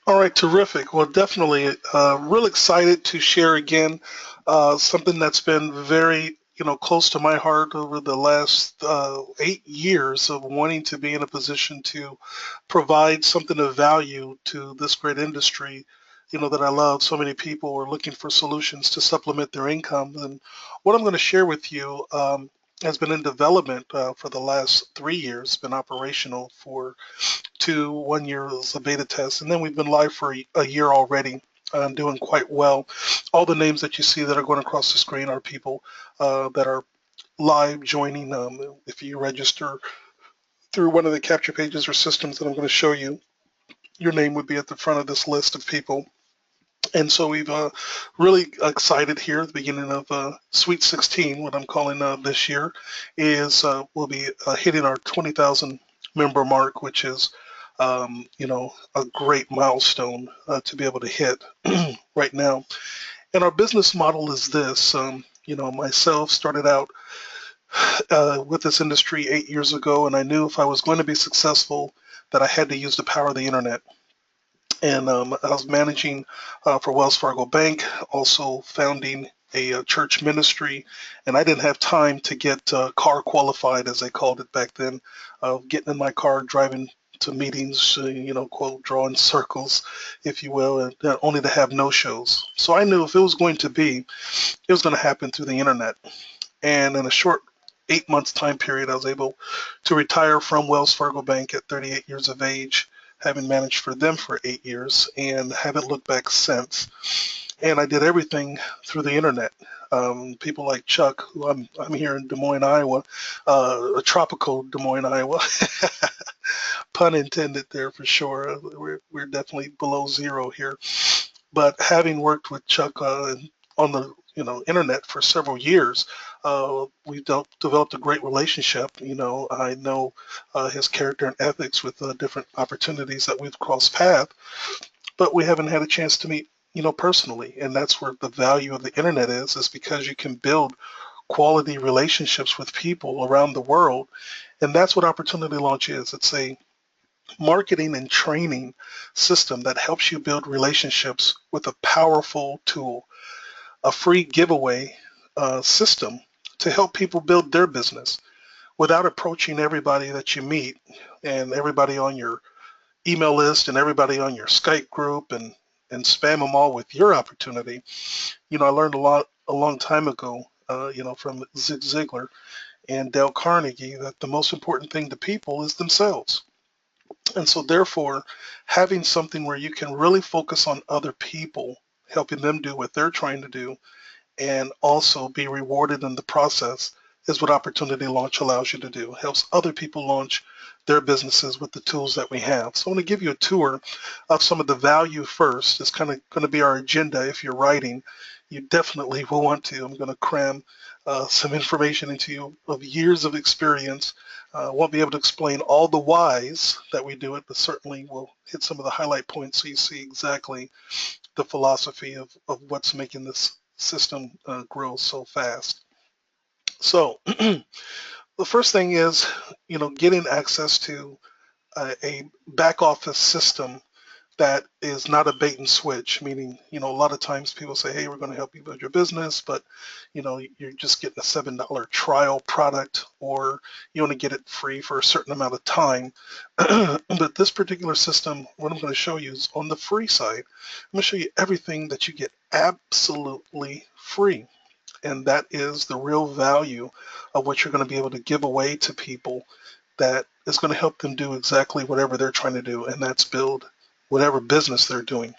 All right, terrific. Well, definitely, real excited to share again something that's been very, close to my heart over the last 8 years of wanting to be in a position to provide something of value to this great industry, that I love. So many people are looking for solutions to supplement their income. And what I'm going to share with you has been in development for the last 3 years, been operational for 1 year as a beta test, and then we've been live for a year already. Doing quite well. All the names that you see that are going across the screen are people that are live joining. If you register through one of the capture pages or systems that I'm going to show you, your name would be at the front of this list of people. And so we've really excited here at the beginning of Sweet 16. What I'm calling this year is we'll be hitting our 20,000 member mark, which is a great milestone to be able to hit right now. And our business model is this. Myself started out with this industry 8 years ago, and I knew if I was going to be successful, that I had to use the power of the internet. And I was managing for Wells Fargo Bank, also founding a church ministry, and I didn't have time to get car qualified, as they called it back then, getting in my car, driving to meetings, quote, drawing circles, if you will, and only to have no shows. So I knew if it was going to be, it was going to happen through the internet. And in a short 8 months time period, I was able to retire from Wells Fargo Bank at 38 years of age, having managed for them for 8 years and haven't looked back since. And I did everything through the internet. People like Chuck, who I'm here in Des Moines, Iowa, a tropical Des Moines, Iowa, pun intended there for sure. We're definitely below zero here. But having worked with Chuck on the internet for several years, we've developed a great relationship. I know his character and ethics with different opportunities that we've crossed paths, but we haven't had a chance to meet, personally. And that's where the value of the internet is because you can build quality relationships with people around the world. And that's what Opportunity Launch is. It's a marketing and training system that helps you build relationships with a powerful tool, a free giveaway system to help people build their business without approaching everybody that you meet and everybody on your email list and everybody on your Skype group and spam them all with your opportunity. I learned a lot a long time ago, from Zig Ziglar and Dale Carnegie that the most important thing to people is themselves. And so therefore, having something where you can really focus on other people, helping them do what they're trying to do, and also be rewarded in the process is what Opportunity Launch allows you to do. It helps other people launch their businesses with the tools that we have. So I want to give you a tour of some of the value first. It's kind of going to be our agenda. If you're writing, you definitely will want to. I'm going to cram some information into you of years of experience. Won't be able to explain all the whys that we do it, but certainly we'll hit some of the highlight points so you see exactly the philosophy of what's making this system grow so fast. So the first thing is, getting access to a back office system that is not a bait and switch, meaning, a lot of times people say, hey, we're going to help you build your business, but, you're just getting a $7 trial product or you only get it free for a certain amount of time. But this particular system, what I'm going to show you is on the free side. I'm going to show you everything that you get absolutely free. And that is the real value of what you're going to be able to give away to people that is going to help them do exactly whatever they're trying to do, and that's build whatever business they're doing.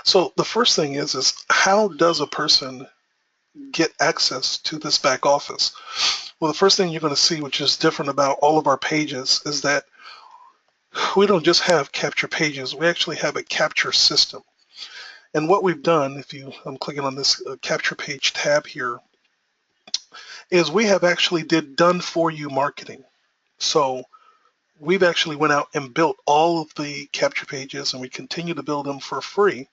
So the first thing is how does a person get access to this back office? Well, the first thing you're going to see, which is different about all of our pages, is that we don't just have capture pages, we actually have a capture system. And what we've done, I'm clicking on this capture page tab here, is we have actually did done for you marketing. So we've actually went out and built all of the capture pages and we continue to build them for free.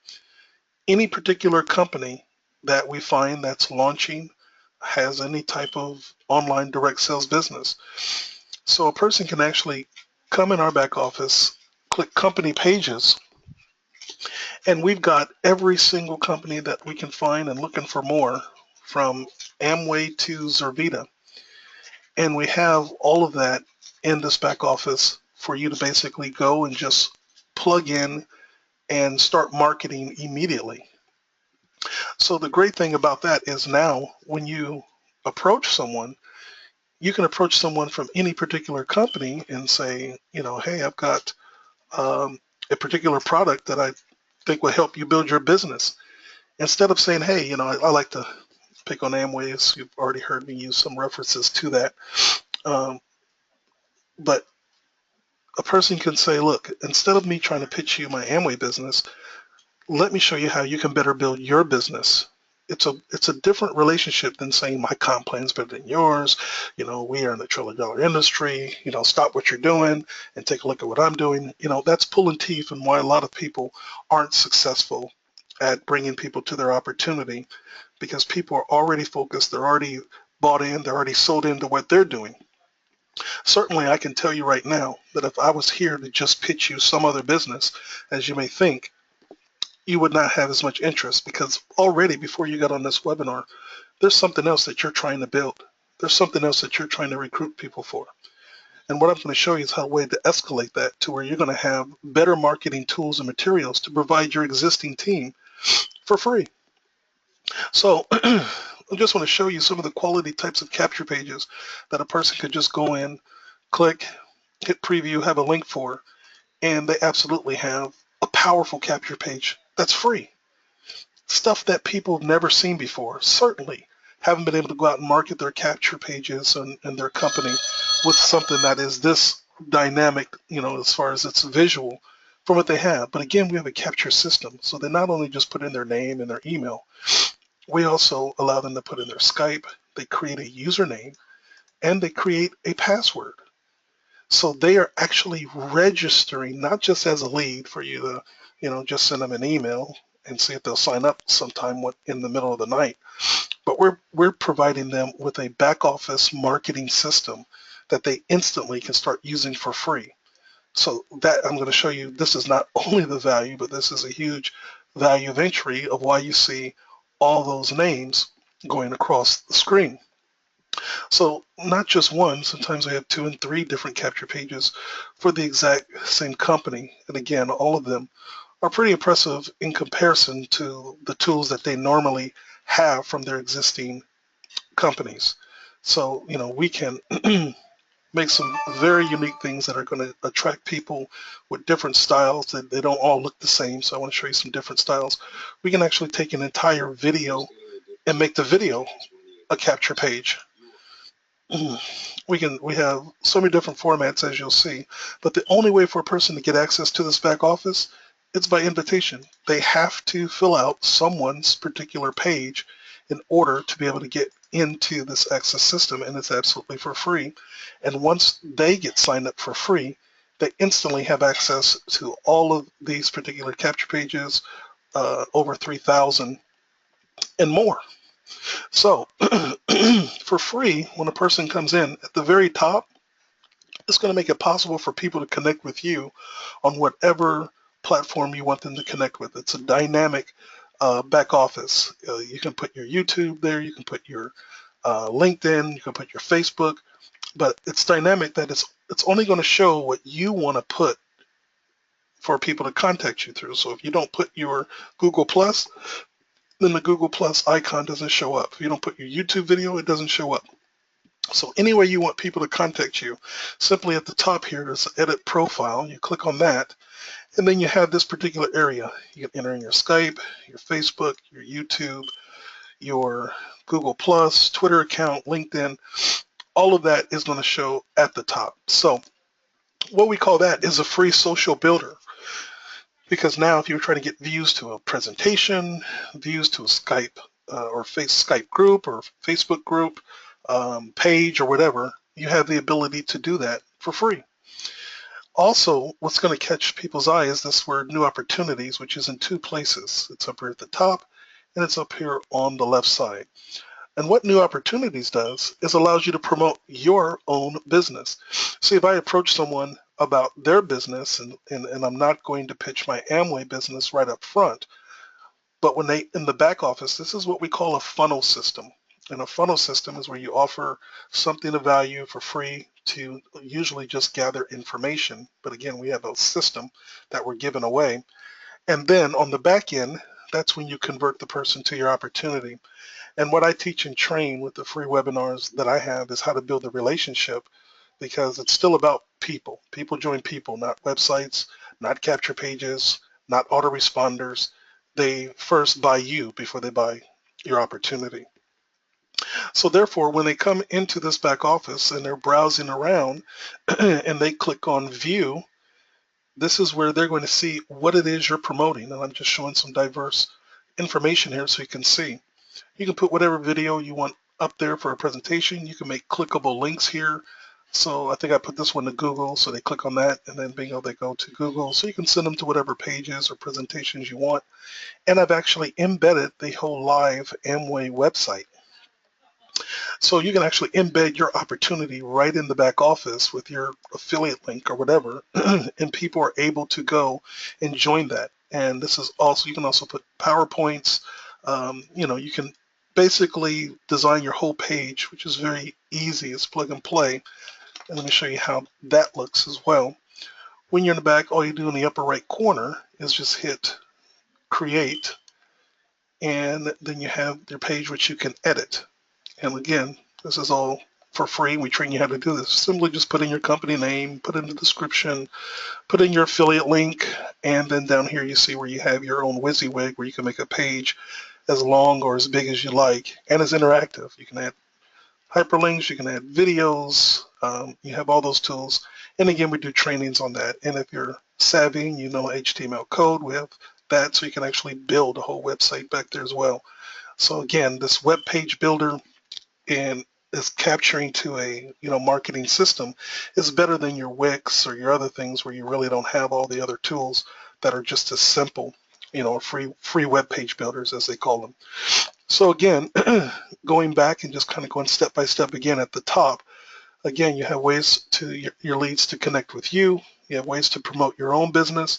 Any particular company that we find that's launching has any type of online direct sales business. So a person can actually come in our back office, click company pages, And we've got every single company that we can find and looking for more, from Amway to Zervita. And we have all of that in this back office for you to basically go and just plug in and start marketing immediately. So the great thing about that is now when you approach someone, you can approach someone from any particular company and say, hey, I've got a particular product that I think will help you build your business. Instead of saying, hey, I like to pick on Amway, as you've already heard me use some references to that. But a person can say, look, instead of me trying to pitch you my Amway business, let me show you how you can better build your business. It's a different relationship than saying my comp plan's better than yours. We are in the $1 trillion industry. Stop what you're doing and take a look at what I'm doing. That's pulling teeth, and why a lot of people aren't successful at bringing people to their opportunity, because people are already focused. They're already bought in. They're already sold into what they're doing. Certainly, I can tell you right now that if I was here to just pitch you some other business, as you may think, you would not have as much interest, because already before you got on this webinar, there's something else that you're trying to build. There's something else that you're trying to recruit people for. And what I'm going to show you is how a way to escalate that to where you're going to have better marketing tools and materials to provide your existing team for free. So I just want to show you some of the quality types of capture pages that a person could just go in, click, hit preview, have a link for, and they absolutely have a powerful capture page that's free. Stuff that people have never seen before. Certainly haven't been able to go out and market their capture pages and their company with something that is this dynamic, as far as its visual from what they have. But again, we have a capture system. So they not only just put in their name and their email, we also allow them to put in their Skype, they create a username, and they create a password. So they are actually registering, not just as a lead for you to, just send them an email and see if they'll sign up sometime in the middle of the night. But we're providing them with a back office marketing system that they instantly can start using for free. So that I'm going to show you, this is not only the value, but this is a huge value of entry of why you see all those names going across the screen. So not just one, sometimes we have 2 and 3 different capture pages for the exact same company. And again, all of them are pretty impressive in comparison to the tools that they normally have from their existing companies. So, we can make some very unique things that are going to attract people with different styles. They don't all look the same, so I want to show you some different styles. We can actually take an entire video and make the video a capture page. We have so many different formats, as you'll see, but the only way for a person to get access to this back office, it's by invitation. They have to fill out someone's particular page in order to be able to get into this access system, and it's absolutely for free. And once they get signed up for free, they instantly have access to all of these particular capture pages, over 3,000 and more. So for free, when a person comes in, at the very top, it's going to make it possible for people to connect with you on whatever platform you want them to connect with. It's a dynamic back office. You can put your YouTube there, you can put your LinkedIn, you can put your Facebook, but it's dynamic that it's only going to show what you want to put for people to contact you through. So if you don't put your Google Plus, then the Google Plus icon doesn't show up. If you don't put your YouTube video, it doesn't show up. So any way you want people to contact you, simply at the top here, there's edit profile. You click on that, and then you have this particular area. You can enter in your Skype, your Facebook, your YouTube, your Google Plus, Twitter account, LinkedIn. All of that is going to show at the top. So what we call that is a free social builder. Because now if you're trying to get views to a presentation, views to a Skype or Skype group or Facebook group, page or whatever, you have the ability to do that for free. Also, what's going to catch people's eye is this word new opportunities, which is in 2 places. It's up here at the top and it's up here on the left side. And what new opportunities does is allows you to promote your own business. See, if I approach someone about their business, and I'm not going to pitch my Amway business right up front. But when they, in the back office, this is what we call a funnel system. And a funnel system is where you offer something of value for free to usually just gather information. But again, we have a system that we're giving away. And then on the back end, that's when you convert the person to your opportunity. And what I teach and train with the free webinars that I have is how to build a relationship, because it's still about people. People join people, not websites, not capture pages, not autoresponders. They first buy you before they buy your opportunity. So therefore, when they come into this back office and they're browsing around and they click on view, this is where they're going to see what it is you're promoting. And I'm just showing some diverse information here so you can see. You can put whatever video you want up there for a presentation. You can make clickable links here. So I think I put this one to Google, so they click on that, and then bingo, they go to Google. So you can send them to whatever pages or presentations you want. And I've actually embedded the whole live Amway website. So you can actually embed your opportunity right in the back office with your affiliate link or whatever, and people are able to go and join that. And this is also, you can also put PowerPoints. You can basically design your whole page, which is very easy. It's plug and play. And let me show you how that looks as well. When you're in the back, all you do in the upper right corner is just hit create, and then you have your page which you can edit. And again, this is all for free. We train you how to do this. Simply just put in your company name, put in the description, put in your affiliate link, and then down here you see where you have your own WYSIWYG where you can make a page as long or as big as you like, and it's interactive. You can add hyperlinks, you can add videos, you have all those tools. And again, we do trainings on that. And if you're savvy, you know HTML code, we have that, so you can actually build a whole website back there as well. So again, this web page builder and is capturing to a marketing system is better than your Wix or your other things where you really don't have all the other tools that are just as simple, free web page builders as they call them. So again, going back and just kind of going step by step again at the top, again, you have ways to your leads to connect with you. You have ways to promote your own business.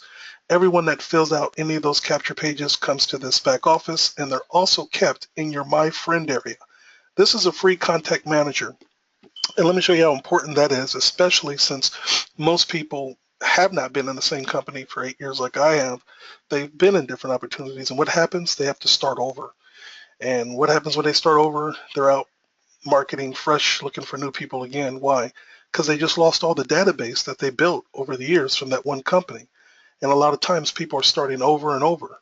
Everyone that fills out any of those capture pages comes to this back office, and they're also kept in your My Friend area. This is a free contact manager. And let me show you how important that is, especially since most people have not been in the same company for 8 years like I have. They've been in different opportunities. And what happens? They have to start over. And what happens when they start over? They're out marketing fresh, looking for new people again. Why? Because they just lost all the database that they built over the years from that one company. And a lot of times people are starting over and over.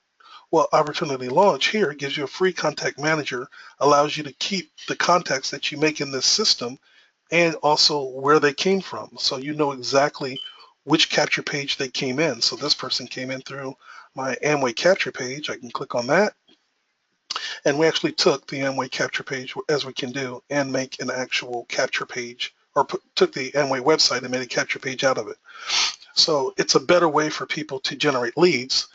Well, Opportunity Launch here gives you a free contact manager, allows you to keep the contacts that you make in this system and also where they came from. So you know exactly which capture page they came in. So this person came in through my Amway capture page. I can click on that. And we actually took the Amway capture page, as we can do, and make an actual capture page, or took the Amway website and made a capture page out of it. So it's a better way for people to generate leads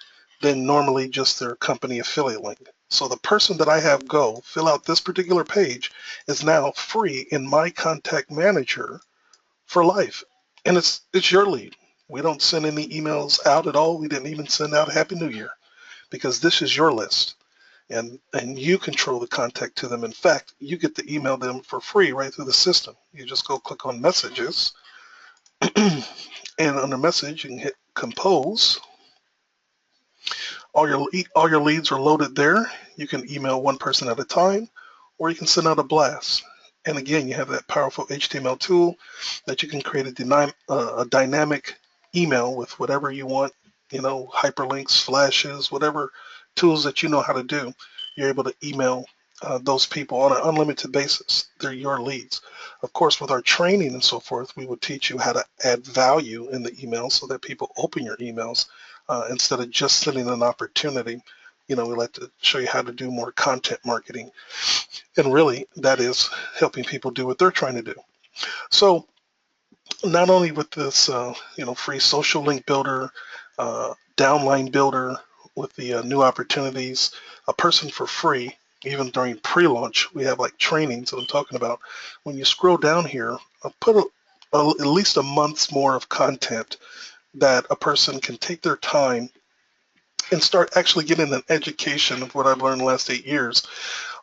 than normally just their company affiliate link. So the person that I have go fill out this particular page is now free in my contact manager for life. And it's your lead. We don't send any emails out at all. We didn't even send out Happy New Year, because this is your list. And you control the contact to them. In fact, you get to email them for free right through the system. You just go click on messages, and under message you can hit compose. All your leads are loaded there. You can email one person at a time, or you can send out a blast. And again, you have that powerful HTML tool that you can create a dynamic email with whatever you want, hyperlinks, flashes, whatever tools that you know how to do. You're able to email those people on an unlimited basis. They're your leads. Of course, with our training and so forth, we would teach you how to add value in the email so that people open your emails instead of just sending an opportunity. We like to show you how to do more content marketing. And really, that is helping people do what they're trying to do. So not only with this, free social link builder, downline builder with the new opportunities, a person for free, even during pre-launch, we have like trainings that I'm talking about. When you scroll down here, I'll put at least a month's more of content that a person can take their time and start actually getting an education of what I've learned the last 8 years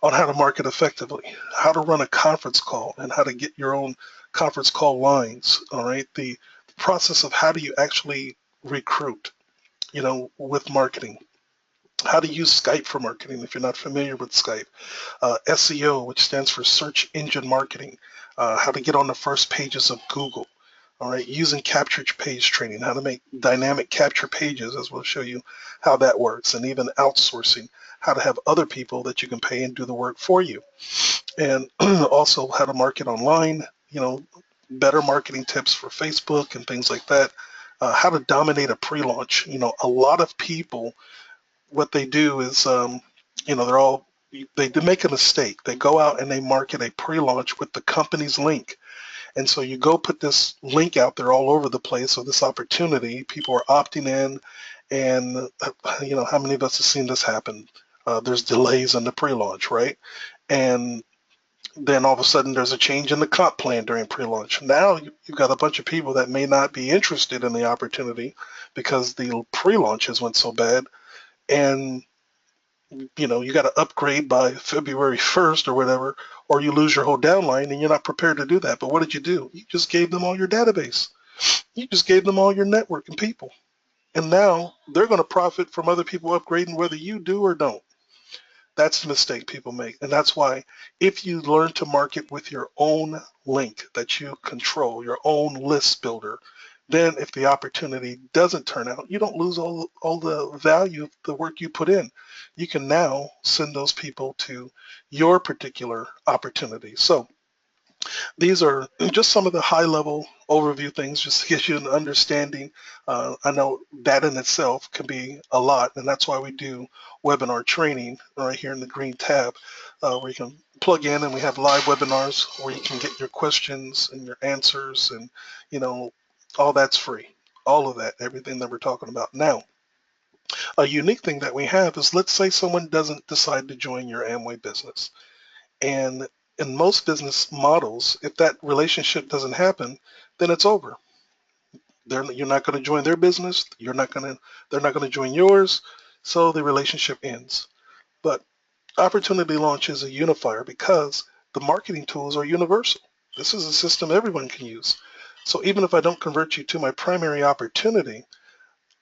on how to market effectively, how to run a conference call, and how to get your own conference call lines. All right, the process of how do you actually recruit, with marketing, how to use Skype for marketing if you're not familiar with Skype, SEO, which stands for search engine marketing, how to get on the first pages of Google. All right, using capture page training, how to make dynamic capture pages, as we'll show you how that works, and even outsourcing, how to have other people that you can pay and do the work for you, and also how to market online, better marketing tips for Facebook and things like that, how to dominate a pre-launch. A lot of people, what they do is, they make a mistake. They go out and they market a pre-launch with the company's link. And so you go put this link out there all over the place of this opportunity. People are opting in, and how many of us have seen this happen? There's delays in the pre-launch, right? And then all of a sudden there's a change in the comp plan during pre-launch. Now you've got a bunch of people that may not be interested in the opportunity because the pre-launches went so bad, and you got to upgrade by February 1st or whatever, or you lose your whole downline and you're not prepared to do that. But what did you do? You just gave them all your database. You just gave them all your network and people. And now they're going to profit from other people upgrading whether you do or don't. That's the mistake people make. And that's why if you learn to market with your own link that you control, your own list builder, then if the opportunity doesn't turn out, you don't lose all the value of the work you put in. You can now send those people to your particular opportunity. So these are just some of the high-level overview things, just to get you an understanding. I know that in itself can be a lot, and that's why we do webinar training right here in the green tab, where you can plug in, and we have live webinars where you can get your questions and your answers, and all that's free. All of that, everything that we're talking about now. A unique thing that we have is, let's say someone doesn't decide to join your Amway business. And in most business models, if that relationship doesn't happen, then it's over. You're not going to join their business. They're not going to join yours. So the relationship ends. But Opportunity Launch is a unifier because the marketing tools are universal. This is a system everyone can use. So even if I don't convert you to my primary opportunity,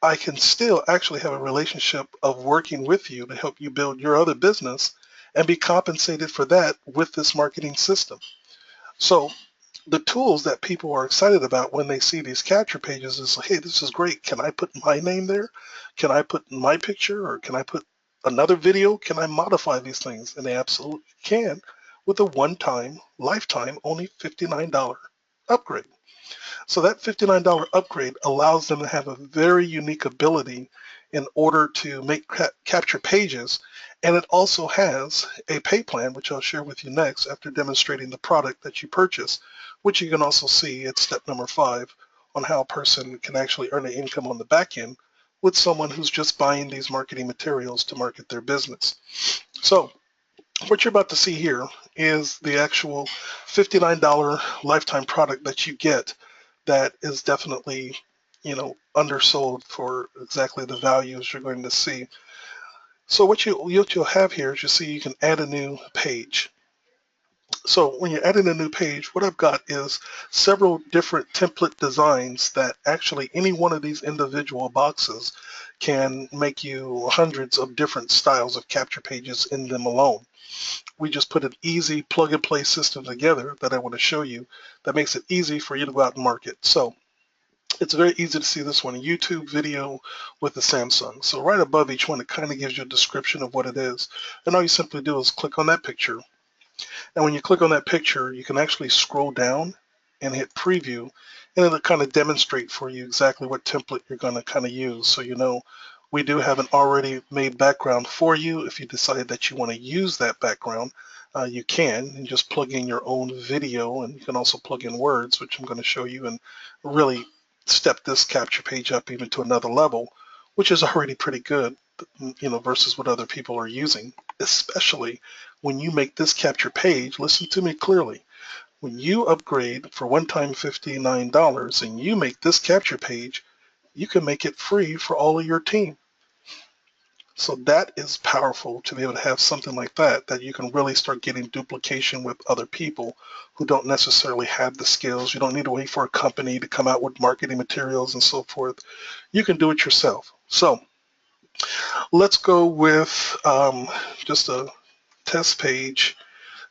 I can still actually have a relationship of working with you to help you build your other business and be compensated for that with this marketing system. So the tools that people are excited about when they see these capture pages is, hey, this is great. Can I put my name there? Can I put my picture, or can I put another video? Can I modify these things? And they absolutely can with a one-time, lifetime, only $59 upgrade. So that $59 upgrade allows them to have a very unique ability in order to make capture pages. And it also has a pay plan, which I'll share with you next after demonstrating the product that you purchase, which you can also see at step number 5 on how a person can actually earn an income on the back end with someone who's just buying these marketing materials to market their business. So what you're about to see here is the actual $59 lifetime product that you get that is definitely, undersold for exactly the values you're going to see. So what you'll have here is, you see, you can add a new page. So when you're adding a new page, what I've got is several different template designs that actually any one of these individual boxes can make you hundreds of different styles of capture pages in them alone. We just put an easy plug and play system together that I want to show you that makes it easy for you to go out and market. So it's very easy to see this one, a YouTube video with the Samsung. So right above each one, it kind of gives you a description of what it is. And all you simply do is click on that picture. And when you click on that picture, you can actually scroll down and hit preview, and it'll kind of demonstrate for you exactly what template you're going to kind of use. So we do have an already made background for you. If you decide that you want to use that background, you can, and just plug in your own video, and you can also plug in words, which I'm going to show you, and really step this capture page up even to another level, which is already pretty good, versus what other people are using, especially when you make this capture page. Listen to me clearly. When you upgrade for one time $59 and you make this capture page, you can make it free for all of your team. So that is powerful to be able to have something like that, that you can really start getting duplication with other people who don't necessarily have the skills. You don't need to wait for a company to come out with marketing materials and so forth. You can do it yourself. So let's go with just a test page,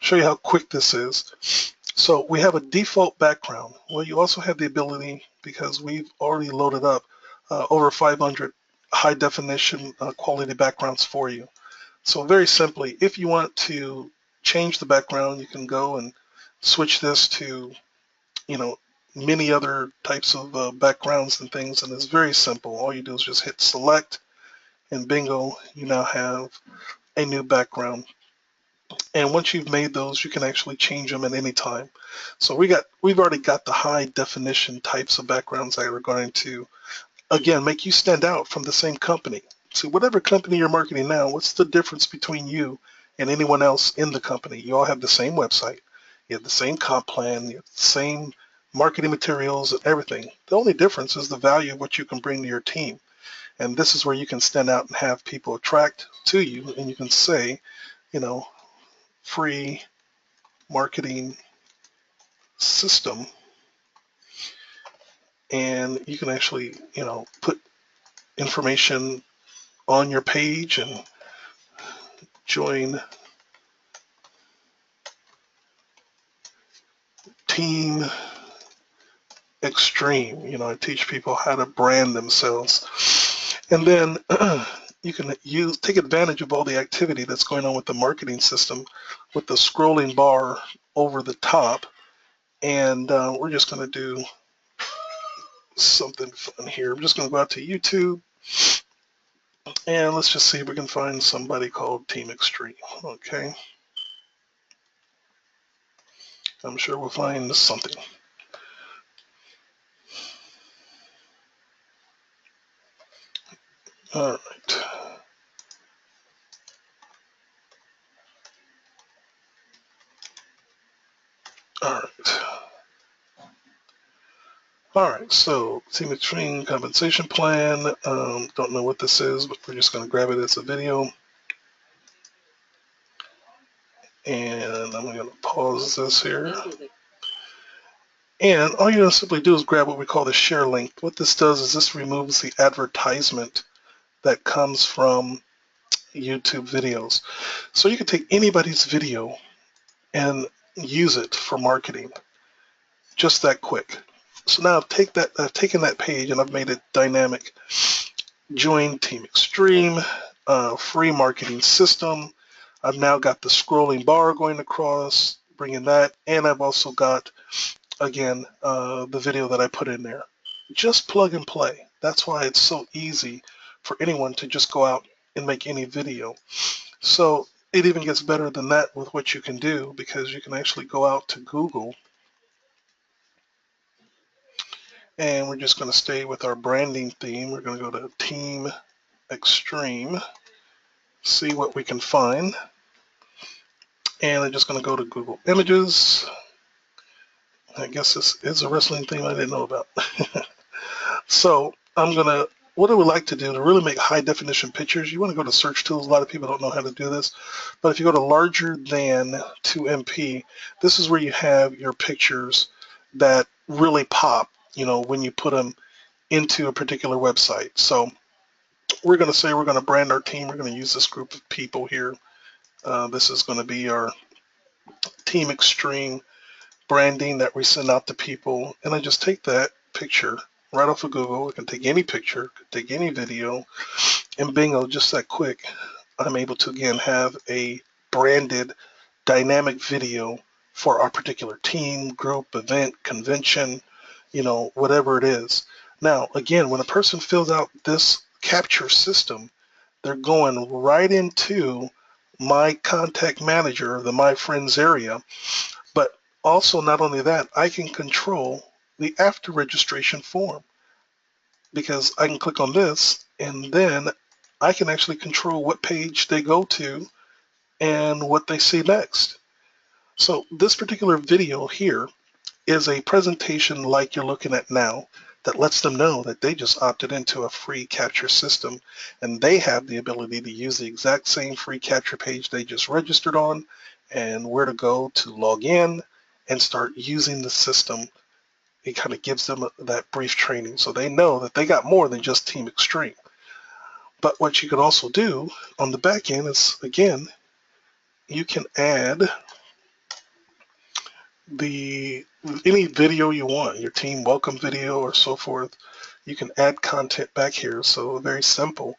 show you how quick this is. So we have a default background. Well, you also have the ability, because we've already loaded up over 500 high definition quality backgrounds for you. So very simply, if you want to change the background, you can go and switch this to, many other types of backgrounds and things, and it's very simple. All you do is just hit select, and bingo, you now have a new background. And once you've made those, you can actually change them at any time. So we've already got the high definition types of backgrounds that are going to, again, make you stand out from the same company. So whatever company you're marketing now, what's the difference between you and anyone else in the company? You all have the same website, you have the same comp plan, you have the same marketing materials and everything. The only difference is the value of what you can bring to your team. And this is where you can stand out and have people attract to you, and you can say, free marketing system, and you can actually, put information on your page and join Team Extreme. I teach people how to brand themselves. And then you can take advantage of all the activity that's going on with the marketing system with the scrolling bar over the top. And we're just going to do something fun here. I'm just going to go out to YouTube, and let's just see if we can find somebody called Team Extreme. Okay. I'm sure we'll find something. All right. All right. All right, so Team Extreme compensation plan. Don't know what this is, but we're just going to grab it as a video. And I'm going to pause this here. And all you're going to simply do is grab what we call the share link. What this does is this removes the advertisement that comes from YouTube videos. So you can take anybody's video and use it for marketing. Just that quick. So now I've taken that page and I've made it dynamic. Join Team Extreme, free marketing system. I've now got the scrolling bar going across, bringing that, and I've also got, again, the video that I put in there. Just plug and play. That's why it's so easy for anyone to just go out and make any video. So it even gets better than that with what you can do, because you can actually go out to Google, and we're just going to stay with our branding theme. We're going to go to Team Extreme, see what we can find. And I'm just going to go to Google Images. I guess this is a wrestling theme I didn't know about. So what I would like to do to really make high definition pictures, you want to go to search tools. A lot of people don't know how to do this, but if you go to larger than 2MP, this is where you have your pictures that really pop, when you put them into a particular website. So we're going to say we're going to brand our team. We're going to use this group of people here. This is going to be our Team Extreme branding that we send out to people. And I just take that picture right off of Google. I can take any picture, take any video, and bingo, just that quick, I'm able to, again, have a branded dynamic video for our particular team, group, event, convention, whatever it is. Now, again, when a person fills out this capture system, they're going right into my contact manager, the My Friends area. But also, not only that, I can control the after registration form, because I can click on this and then I can actually control what page they go to and what they see next. So this particular video here is a presentation like you're looking at now that lets them know that they just opted into a free capture system, and they have the ability to use the exact same free capture page they just registered on and where to go to log in and start using the system. It kind of gives them that brief training so they know that they got more than just Team Extreme. But what you can also do on the back end is, again, you can add any video you want, your team welcome video or so forth. You can add content back here. So very simple.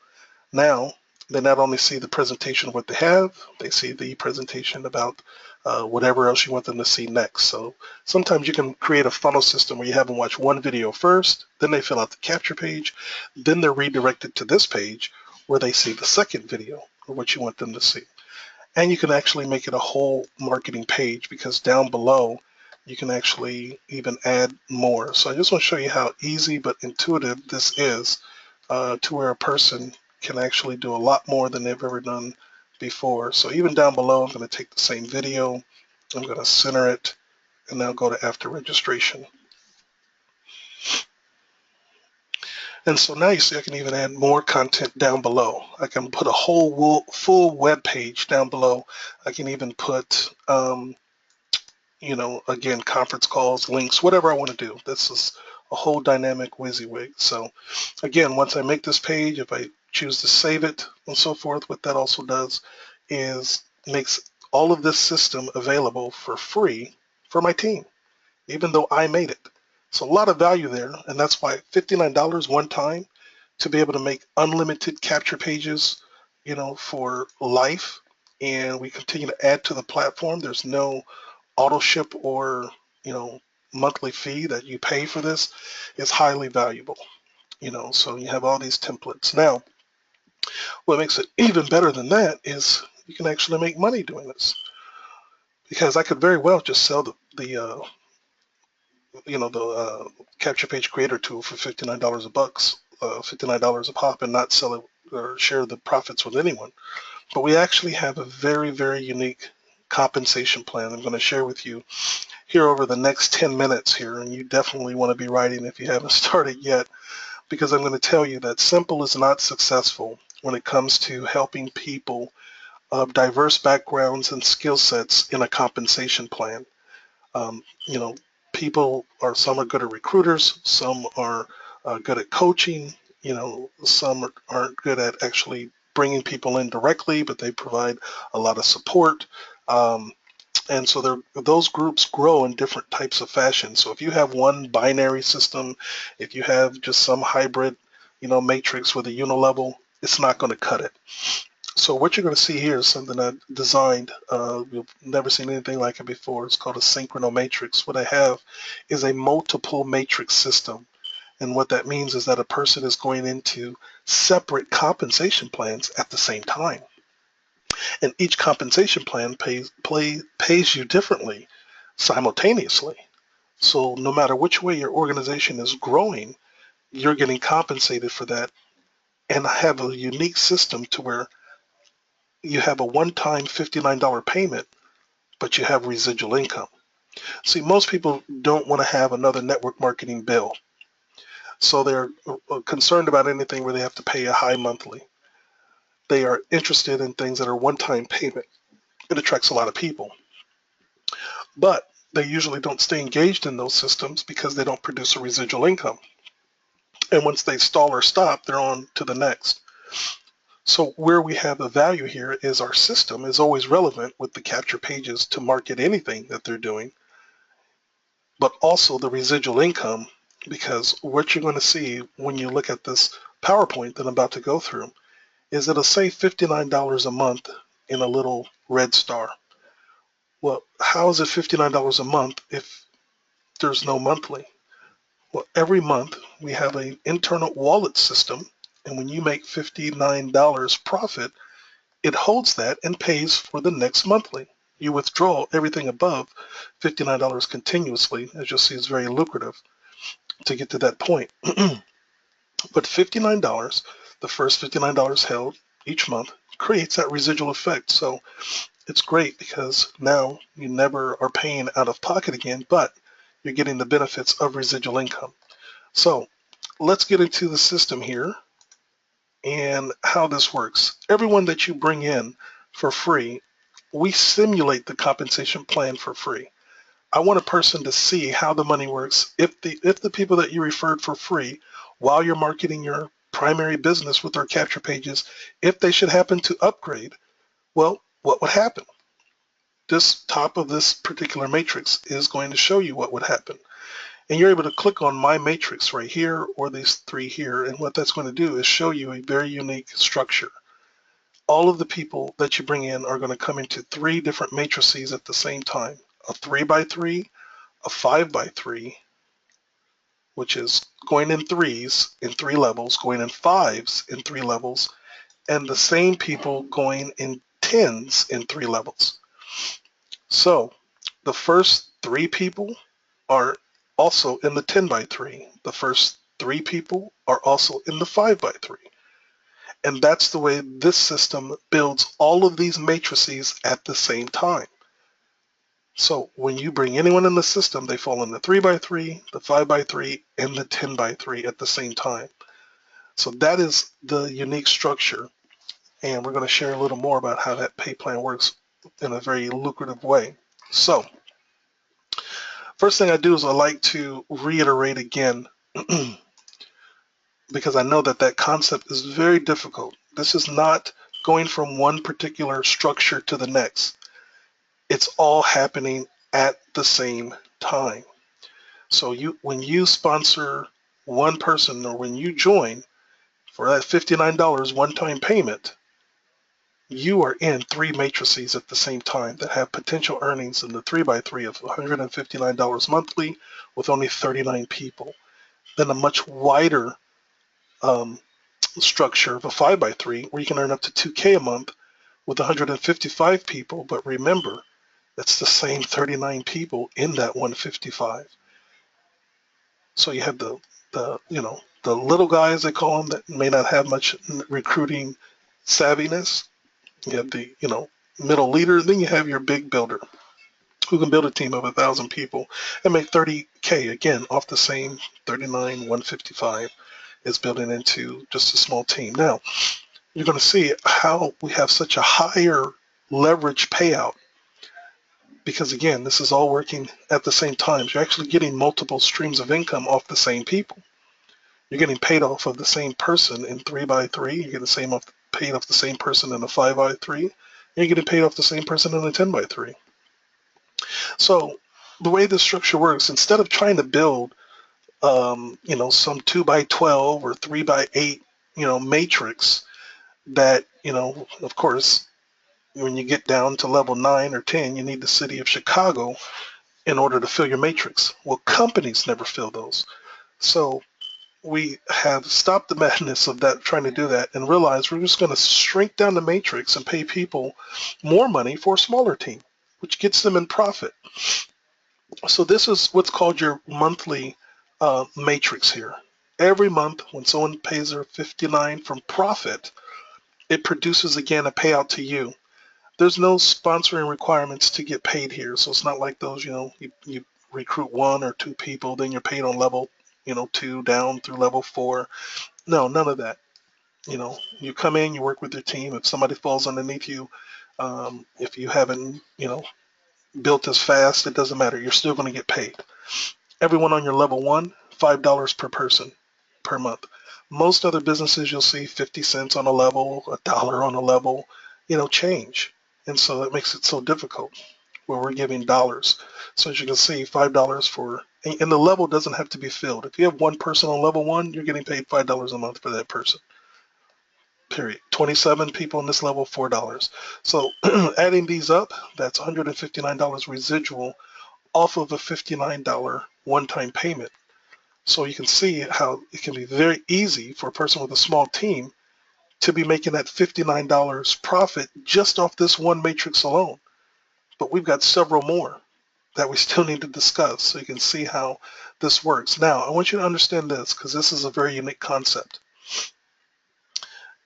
Now they not only see the presentation of what they have, they see the presentation about whatever else you want them to see next. So sometimes you can create a funnel system where you have them watch one video first, then they fill out the capture page, then they're redirected to this page where they see the second video or what you want them to see. And you can actually make it a whole marketing page, because down below you can actually even add more. So I just want to show you how easy but intuitive this is, to where a person can actually do a lot more than they've ever done before. So even down below, I'm going to take the same video, I'm going to center it, and now go to after registration. And so now you see I can even add more content down below. I can put a whole full web page down below. I can even put, again, conference calls, links, whatever I want to do. This is a whole dynamic WYSIWYG. So again, once I make this page, if I choose to save it and so forth, what that also does is makes all of this system available for free for my team, even though I made it. So a lot of value there, and that's why $59 one time to be able to make unlimited capture pages, for life. And we continue to add to the platform. There's no auto ship or, monthly fee that you pay for this. Is highly valuable. So you have all these templates. Now, what makes it even better than that is you can actually make money doing this, because I could very well just sell the capture page creator tool for $59 a bucks, $59 a pop, and not sell it or share the profits with anyone. But we actually have a very, very unique compensation plan I'm going to share with you here over the next 10 minutes here, and you definitely want to be writing if you haven't started yet, because I'm going to tell you that simple is not successful when it comes to helping people of diverse backgrounds and skill sets in a compensation plan. Um, you know, some are good at recruiters, some are good at coaching, some aren't good at actually bringing people in directly, but they provide a lot of support. And so those groups grow in different types of fashion. So if you have one binary system, if you have just some hybrid, matrix with a unilevel, it's not going to cut it. So what you're going to see here is something I designed. You've never seen anything like it before. It's called a synchronomatrix. What I have is a multiple matrix system. And what that means is that a person is going into separate compensation plans at the same time. And each compensation plan pays you differently simultaneously. So no matter which way your organization is growing, you're getting compensated for that. And I have a unique system to where you have a one-time $59 payment, but you have residual income. See, most people don't want to have another network marketing bill. So they're concerned about anything where they have to pay a high monthly. They are interested in things that are one-time payment. It attracts a lot of people. But they usually don't stay engaged in those systems because they don't produce a residual income. And once they stall or stop, they're on to the next. So where we have a value here is our system is always relevant with the capture pages to market anything that they're doing, but also the residual income, because what you're going to see when you look at this PowerPoint that I'm about to go through is it'll say $59 a month in a little red star. Well, how is it $59 a month if there's no monthly? Well, every month we have an internal wallet system, and when you make $59 profit, it holds that and pays for the next monthly. You withdraw everything above $59 continuously. As you'll see, it's very lucrative to get to that point. But $59, the first $59 held each month, creates that residual effect. So it's great because now you never are paying out of pocket again, but you're getting the benefits of residual income. So let's get into the system here and how this works. Everyone that you bring in for free, we simulate the compensation plan for free. I want a person to see how the money works. If the people that you referred for free while you're marketing your primary business with our capture pages, if they should happen to upgrade, well, what would happen? This top of this particular matrix is going to show you what would happen. And you're able to click on my matrix right here or these three here. And what that's going to do is show you a very unique structure. All of the people that you bring in are going to come into three different matrices at the same time. A 3x3, a 5x3, which is going in threes in three levels, going in fives in three levels, and the same people going in tens in three levels. So the first three people are also in the 10x3. The first three people are also in the 5x3. And that's the way this system builds all of these matrices at the same time. So when you bring anyone in the system, they fall in the 3x3, the 5x3, and the 10x3 at the same time. So that is the unique structure. And we're going to share a little more about how that pay plan works in a very lucrative way. So first thing I do is I like to reiterate again because I know that that concept is very difficult. This is not going from one particular structure to the next. It's all happening at the same time. So when you sponsor one person or when you join for that $59 one-time payment, you are in three matrices at the same time that have potential earnings in the 3x3 of $159 monthly with only 39 people. Then a much wider structure of a 5x3 where you can earn up to 2K a month with 155 people. But remember, that's the same 39 people in that 155. So you have the little guys, they call them, that may not have much recruiting savviness. You have the middle leader, then you have your big builder who can build a team of 1,000 people and make 30K again off the same 39 155 is building into just a small team. Now you're going to see how we have such a higher leverage payout because again, this is all working at the same time. You're actually getting multiple streams of income off the same people. You're getting paid off of the same person in 3x3. You're getting paid off the same person in a 5x3. And you're getting paid off the same person in a 10x3. So the way this structure works, instead of trying to build, some 2x12 or 3x8, matrix that, of course, when you get down to level 9 or 10, you need the city of Chicago in order to fill your matrix. Well, companies never fill those. So we have stopped the madness of that, trying to do that, and realized we're just going to shrink down the matrix and pay people more money for a smaller team, which gets them in profit. So this is what's called your monthly matrix here. Every month when someone pays their 59 from profit, it produces again a payout to you. There's no sponsoring requirements to get paid here. So it's not like those, you recruit one or two people, then you're paid on level, 2 down through level 4. No, none of that. You come in, you work with your team. If somebody falls underneath you, if you haven't, built as fast, it doesn't matter. You're still going to get paid. Everyone on your level 1, $5 per person per month. Most other businesses you'll see 50 cents on a level, $1 on a level, change. And so that makes it so difficult where we're giving dollars. So as you can see, $5 for, and the level doesn't have to be filled. If you have one person on level 1, you're getting paid $5 a month for that person. Period. 27 people on this level, $4. So adding these up, that's $159 residual off of a $59 one-time payment. So you can see how it can be very easy for a person with a small team to be making that $59 profit just off this one matrix alone. But we've got several more that we still need to discuss so you can see how this works. Now, I want you to understand this because this is a very unique concept.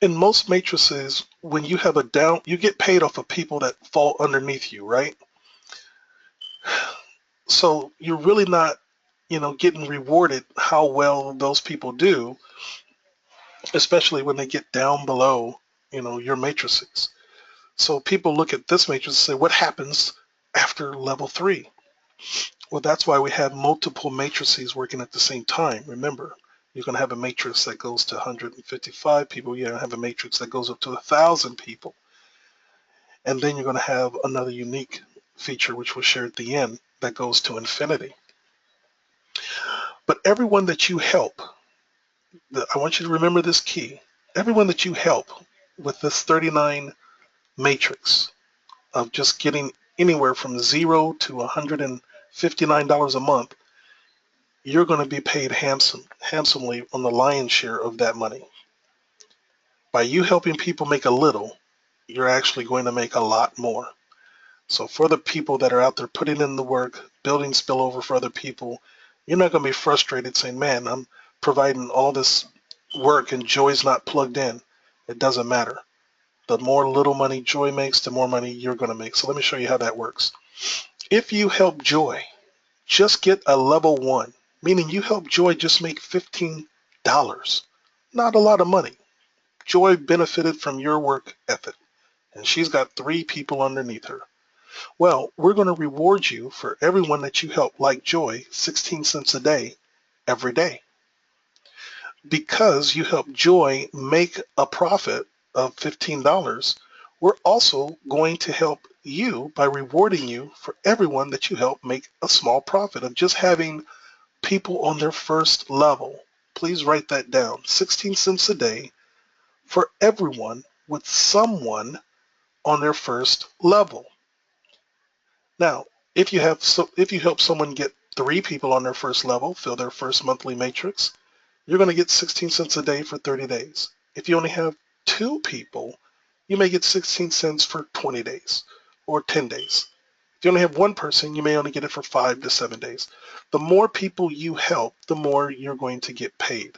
In most matrices, when you have a down, you get paid off of people that fall underneath you, right? So you're really not, getting rewarded how well those people do, especially when they get down below, your matrices. So people look at this matrix and say, what happens after level 3? Well, that's why we have multiple matrices working at the same time. Remember, you're going to have a matrix that goes to 155 people. You're going to have a matrix that goes up to 1,000 people. And then you're going to have another unique feature, which we'll share at the end, that goes to infinity. But everyone that you help, I want you to remember this key. Everyone that you help with this 39 matrix of just getting anywhere from 0 to $159 a month, you're going to be paid handsomely on the lion's share of that money. By you helping people make a little, you're actually going to make a lot more. So for the people that are out there putting in the work, building spillover for other people, you're not going to be frustrated saying, man, I'm providing all this work and Joy's not plugged in. It doesn't matter. The more little money Joy makes, the more money you're going to make. So let me show you how that works. If you help Joy just get a level 1, meaning you help Joy just make $15, not a lot of money. Joy benefited from your work ethic, and she's got 3 people underneath her. Well, we're going to reward you for everyone that you help, like Joy, 16 cents a day, every day. Because you help Joy make a profit of $15, we're also going to help you by rewarding you for everyone that you help make a small profit of just having people on their first level. Please write that down. 16 cents a day for everyone with someone on their first level. Now, if you help someone get 3 people on their first level, fill their first monthly matrix, you're going to get 16 cents a day for 30 days. If you only have 2 people, you may get 16 cents for 20 days or 10 days. If you only have 1 person, you may only get it for 5 to 7 days. The more people you help, the more you're going to get paid,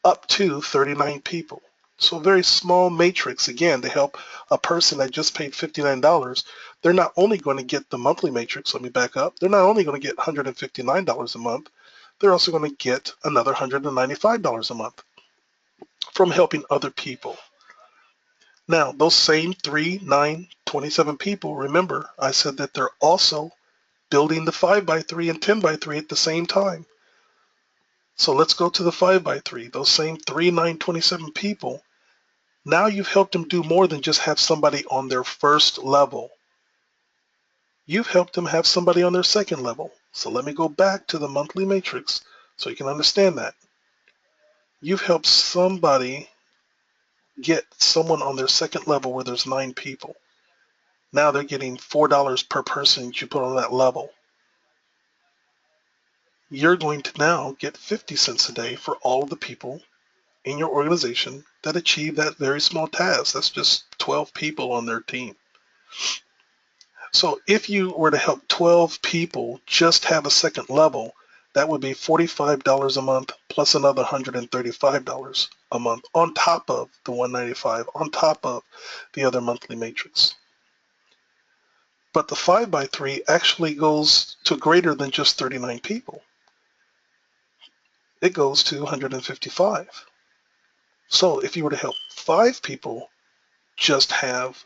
up to 39 people. So a very small matrix, again, to help a person that just paid $59. They're not only going to get the monthly matrix, let me back up, they're not only going to get $159 a month, they're also going to get another $195 a month from helping other people. Now, those same 3, 9, 27 people, remember, I said that they're also building the 5x3 and 10x3 at the same time. So let's go to the 5x3. Those same 3, 9, 27 people, now you've helped them do more than just have somebody on their first level. You've helped them have somebody on their second level. So let me go back to the monthly matrix so you can understand that. You've helped somebody get someone on their second level where there's 9 people. Now they're getting $4 per person that you put on that level. You're going to now get 50 cents a day for all of the people in your organization that achieve that very small task. That's just 12 people on their team. So if you were to help 12 people just have a second level, that would be $45 a month plus another $135 a month on top of the $195, on top of the other monthly matrix. But the 5x3 actually goes to greater than just 39 people. It goes to 155. So if you were to help 5 people just have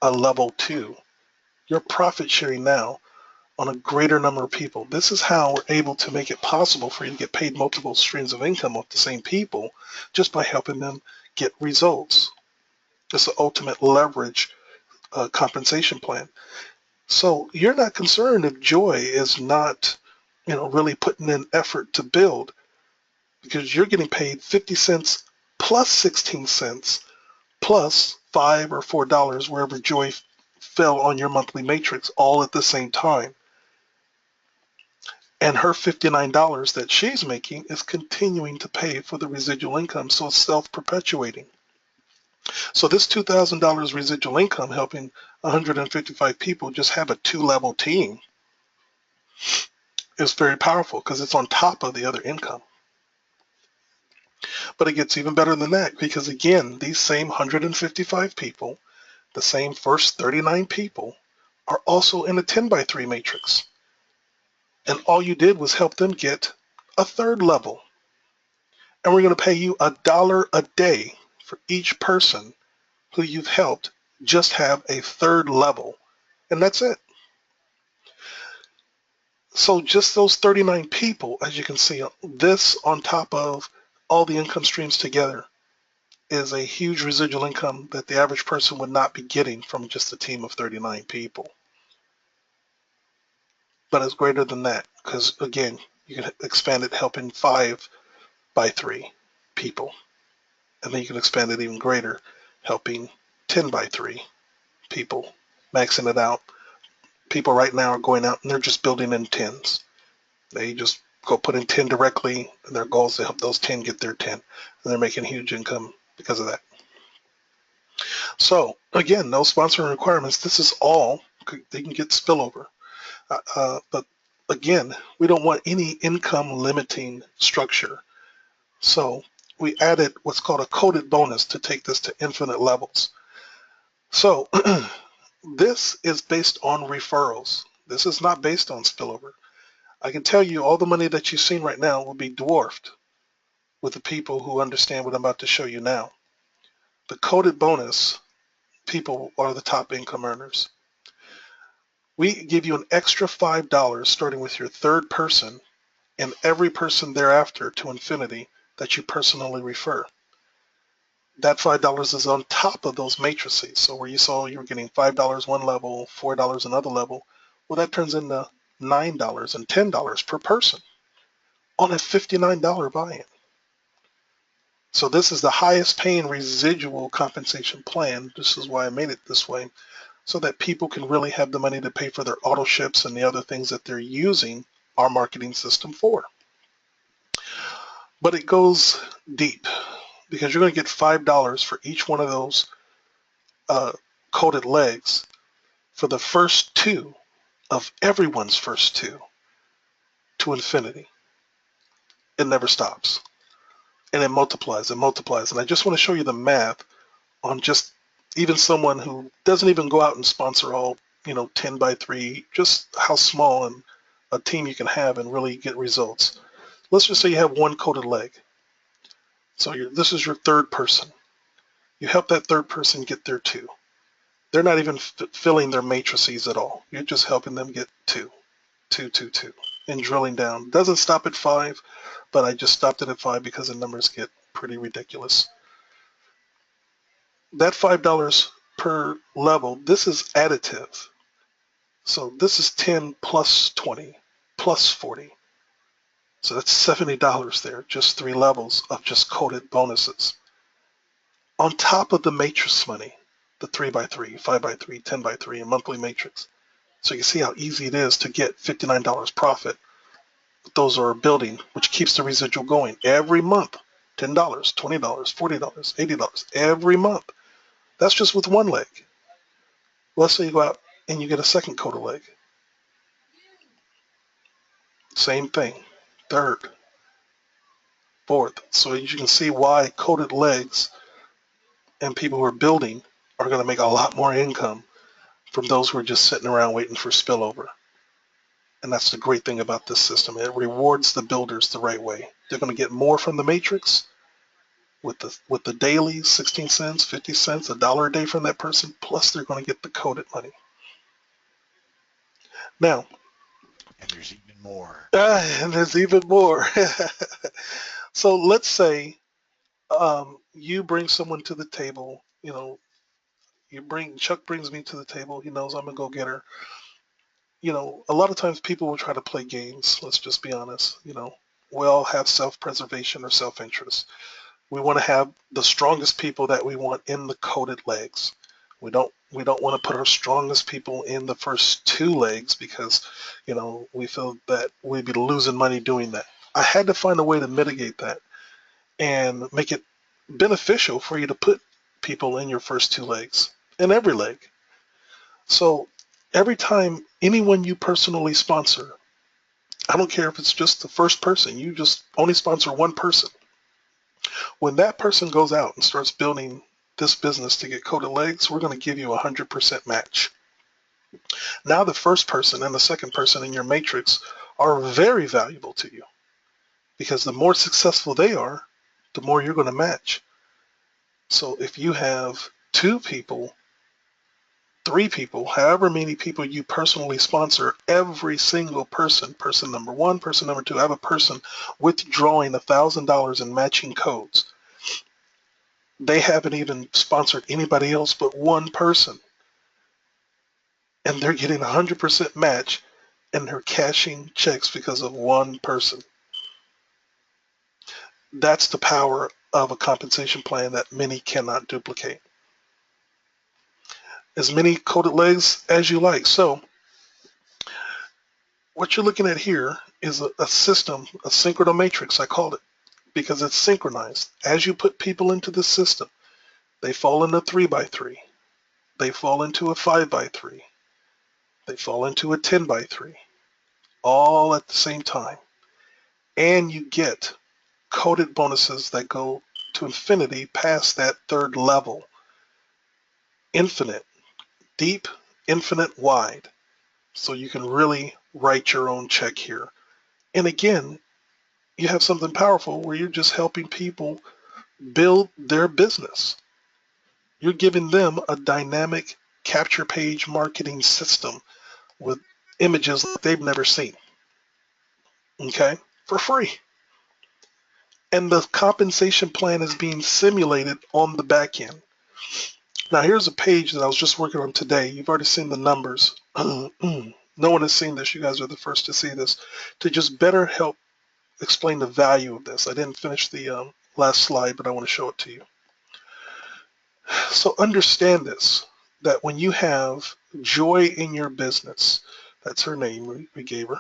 a level 2, you're profit sharing now on a greater number of people. This is how we're able to make it possible for you to get paid multiple streams of income off the same people just by helping them get results. It's the ultimate leverage compensation plan. So you're not concerned if Joy is not, really putting in effort to build, because you're getting paid 50 cents plus 16 cents plus $5 or $4 wherever Joy fell on your monthly matrix all at the same time. And her $59 that she's making is continuing to pay for the residual income, so it's self-perpetuating. So this $2,000 residual income helping 155 people just have a 2-level team is very powerful because it's on top of the other income. But it gets even better than that because, again, these same 155 people, the same first 39 people, are also in a 10 by 3 matrix. And all you did was help them get a third level. And we're going to pay you $1 a day for each person who you've helped just have a third level. And that's it. So just those 39 people, as you can see, this on top of all the income streams together is a huge residual income that the average person would not be getting from just a team of 39 people. But it's greater than that because, again, you can expand it helping 5 by 3 people. And then you can expand it even greater, helping 10 by 3 people, maxing it out. People right now are going out and they're just building in 10s. They just go put in 10 directly, and their goal is to help those 10 get their 10. And they're making huge income because of that. So, again, no sponsoring requirements. This is all, they can get spillover. But again, we don't want any income limiting structure. So we added what's called a coded bonus to take this to infinite levels. So this is based on referrals. This is not based on spillover. I can tell you all the money that you've seen right now will be dwarfed with the people who understand what I'm about to show you now. The coded bonus people are the top income earners. We give you an extra $5 starting with your third person and every person thereafter to infinity that you personally refer. That $5 is on top of those matrices. So where you saw you were getting $5 one level, $4 another level, well, that turns into $9 and $10 per person on a $59 buy-in. So this is the highest paying residual compensation plan. This is why I made it this way, so that people can really have the money to pay for their auto ships and the other things that they're using our marketing system for. But it goes deep because you're going to get $5 for each one of those coded legs for the first two of everyone's first two to infinity. It never stops. And it multiplies and multiplies. And I just want to show you the math on just even someone who doesn't even go out and sponsor all, 10 by 3, just how small and a team you can have and really get results. Let's just say you have one coded leg. So this is your third person. You help that third person get their 2. They're not even filling their matrices at all. You're just helping them get 2, 2, 2, 2, and drilling down. Doesn't stop at 5, but I just stopped it at 5 because the numbers get pretty ridiculous. That $5 per level, this is additive. So this is 10 plus 20 plus 40. So that's $70 there, just 3 levels of just coded bonuses. On top of the matrix money, the 3 by 3, 5 by 3, 10 by 3, and monthly matrix. So you see how easy it is to get $59 profit. Those are building, which keeps the residual going every month. $10, $20, $40, $80 every month. That's just with one leg. Let's say you go out and you get a second coded leg. Same thing. Third, fourth. So as you can see why coded legs and people who are building are going to make a lot more income from those who are just sitting around waiting for spillover. And that's the great thing about this system. It rewards the builders the right way. They're going to get more from the matrix with the daily 16 cents, 50 cents, $1 a day from that person, plus they're going to get the coded money. Now, and there's even more. And there's even more. So let's say you bring someone to the table. Chuck brings me to the table. He knows I'm a go-getter. A lot of times people will try to play games. Let's just be honest. We all have self-preservation or self-interest. We want to have the strongest people that we want in the coded legs. We don't want to put our strongest people in the first 2 legs because, we feel that we'd be losing money doing that. I had to find a way to mitigate that and make it beneficial for you to put people in your first 2 legs, in every leg. So every time anyone you personally sponsor, I don't care if it's just the first person, you just only sponsor one person. When that person goes out and starts building this business to get Coded Legs, we're going to give you a 100% match. Now the first person and the second person in your matrix are very valuable to you because the more successful they are, the more you're going to match. So if you have 2 people, 3 people, however many people you personally sponsor, every single person, person number 1, person number 2, I have a person withdrawing $1,000 in matching codes. They haven't even sponsored anybody else but one person, and they're getting 100% match, and they're cashing checks because of one person. That's the power of a compensation plan that many cannot duplicate. As many Coded Legs as you like. So what you're looking at here is a system, a synchronomatrix, I called it, because it's synchronized. As you put people into the system, they fall into 3x3. They fall into a 5x3. They fall into a 10x3, all at the same time. And you get coded bonuses that go to infinity past that third level. Infinite, deep, infinite, wide. So you can really write your own check here. And again, you have something powerful where you're just helping people build their business. You're giving them a dynamic capture page marketing system with images that they've never seen, okay, for free. And the compensation plan is being simulated on the back end. Now, here's a page that I was just working on today. You've already seen the numbers. No one has seen this. You guys are the first to see this. To just better help explain the value of this. I didn't finish the last slide, but I want to show it to you. So understand this, that when you have Joy in your business, that's her name, we gave her,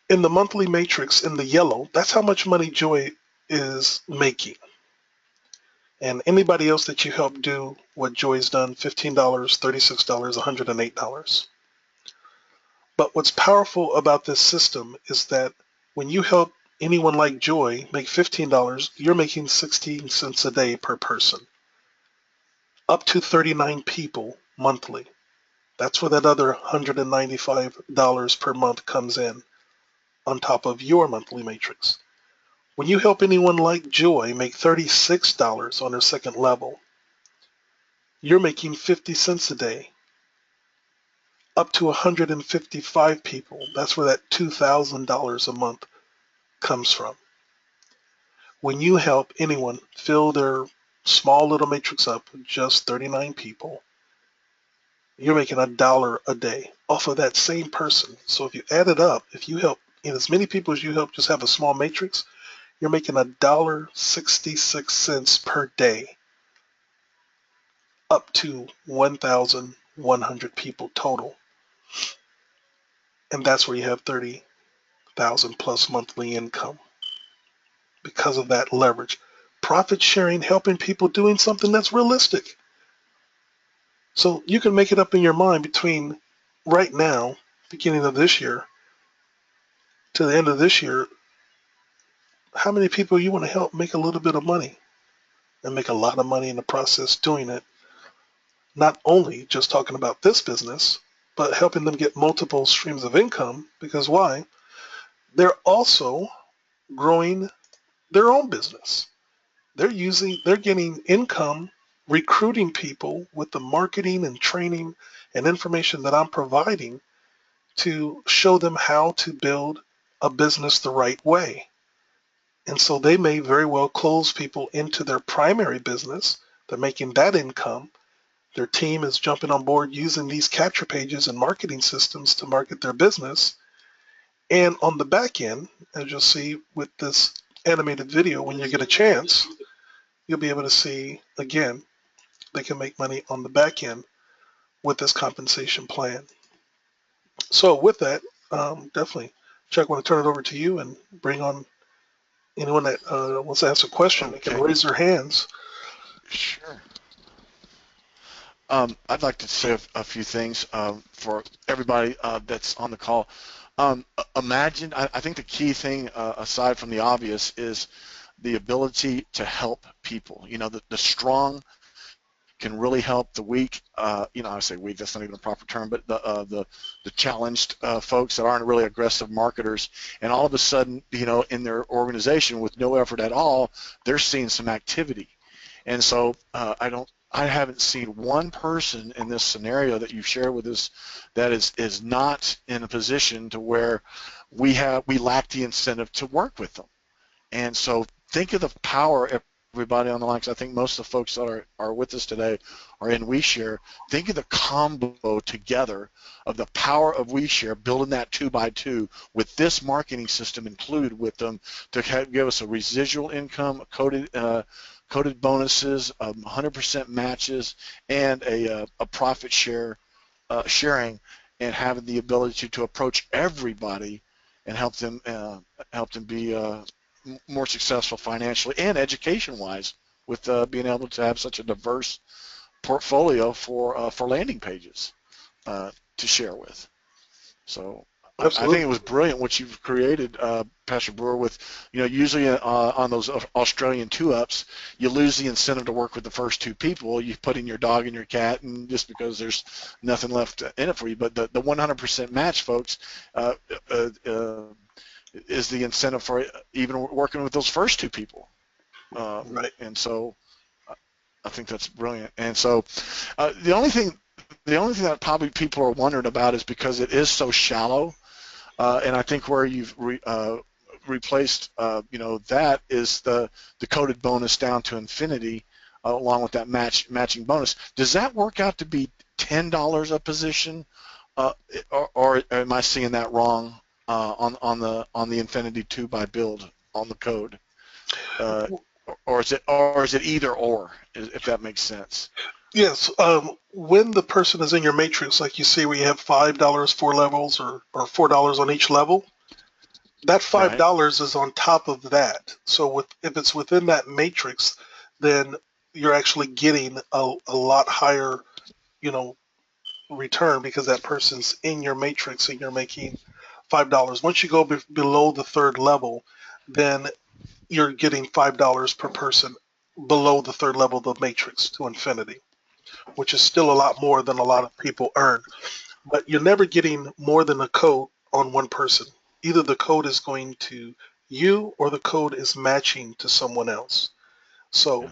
in the monthly matrix in the yellow, that's how much money Joy is making. And anybody else that you help do what Joy's done, $15, $36, $108. But what's powerful about this system is that when you help anyone like Joy make $15, you're making 16 cents a day per person, up to 39 people monthly. That's where that other $195 per month comes in on top of your monthly matrix. When you help anyone like Joy make $36 on her second level, you're making 50 cents a day, up to 155 people. That's where that $2,000 a month comes from. When you help anyone fill their small little matrix up with just 39 people, you're making $1 a day off of that same person. So if you add it up, if you help as many people as you help just have a small matrix, you're making $1.66 per day, up to 1,100 people total. And that's where you have 30,000 plus monthly income because of that leverage. Profit sharing, helping people doing something that's realistic. So you can make it up in your mind between right now, beginning of this year, to the end of this year, how many people you want to help make a little bit of money and make a lot of money in the process doing it. Not only just talking about this business, but helping them get multiple streams of income, because why? They're also growing their own business. They're getting income recruiting people with the marketing and training and information that I'm providing to show them how to build a business the right way. And so they may very well close people into their primary business. They're making that income. Their team is jumping on board using these capture pages and marketing systems to market their business. And on the back end, as you'll see with this animated video, when you get a chance, you'll be able to see, again, they can make money on the back end with this compensation plan. So with that, definitely, Chuck, I want to turn it over to you and bring on anyone that wants to ask a question. They can raise their hands. Sure. I'd like to say a few things for everybody that's on the call. Imagine, I think the key thing, aside from the obvious, is the ability to help people. You know, the strong can really help the weak. You know, I say weak, that's not even a proper term, but the challenged folks that aren't really aggressive marketers, and all of a sudden, you know, in their organization with no effort at all, they're seeing some activity. And so I haven't seen one person in this scenario that you've shared with us that is not in a position to where we lack the incentive to work with them. And so think of the power, everybody on the line, 'cause I think most of the folks that are with us today are in WeShare. Think of the combo together of the power of WeShare, building that 2x2 with this marketing system included with them to give us a residual income, coded bonuses, 100% matches, and a profit sharing, and having the ability to approach everybody and help them be more successful financially and education-wise, with being able to have such a diverse portfolio for landing pages to share with. So I think it was brilliant what you've created, Pastor Brewer, with, you know, usually on those Australian 2-ups, you lose the incentive to work with the first two people. You put in your dog and your cat, and just because there's nothing left in it for you. But the 100% match, folks, is the incentive for even working with those first two people. Right. And so I think that's brilliant. And so the only thing that probably people are wondering about is because it is so shallow, and I think where you've replaced, you know, that is the coded bonus down to infinity, along with that matching bonus. Does that work out to be $10 a position, or am I seeing that wrong on the Infinity 2 by build on the code? Or is it either or, if that makes sense? Yes. When the person is in your matrix, like you see where you have $5, 4 levels, or $4 on each level, that $5 is on top of that. So if it's within that matrix, then you're actually getting a lot higher, you know, return, because that person's in your matrix and you're making $5. Once you go below the third level, then you're getting $5 per person below the third level of the matrix to infinity, which is still a lot more than a lot of people earn. But you're never getting more than a code on one person. Either the code is going to you or the code is matching to someone else. So,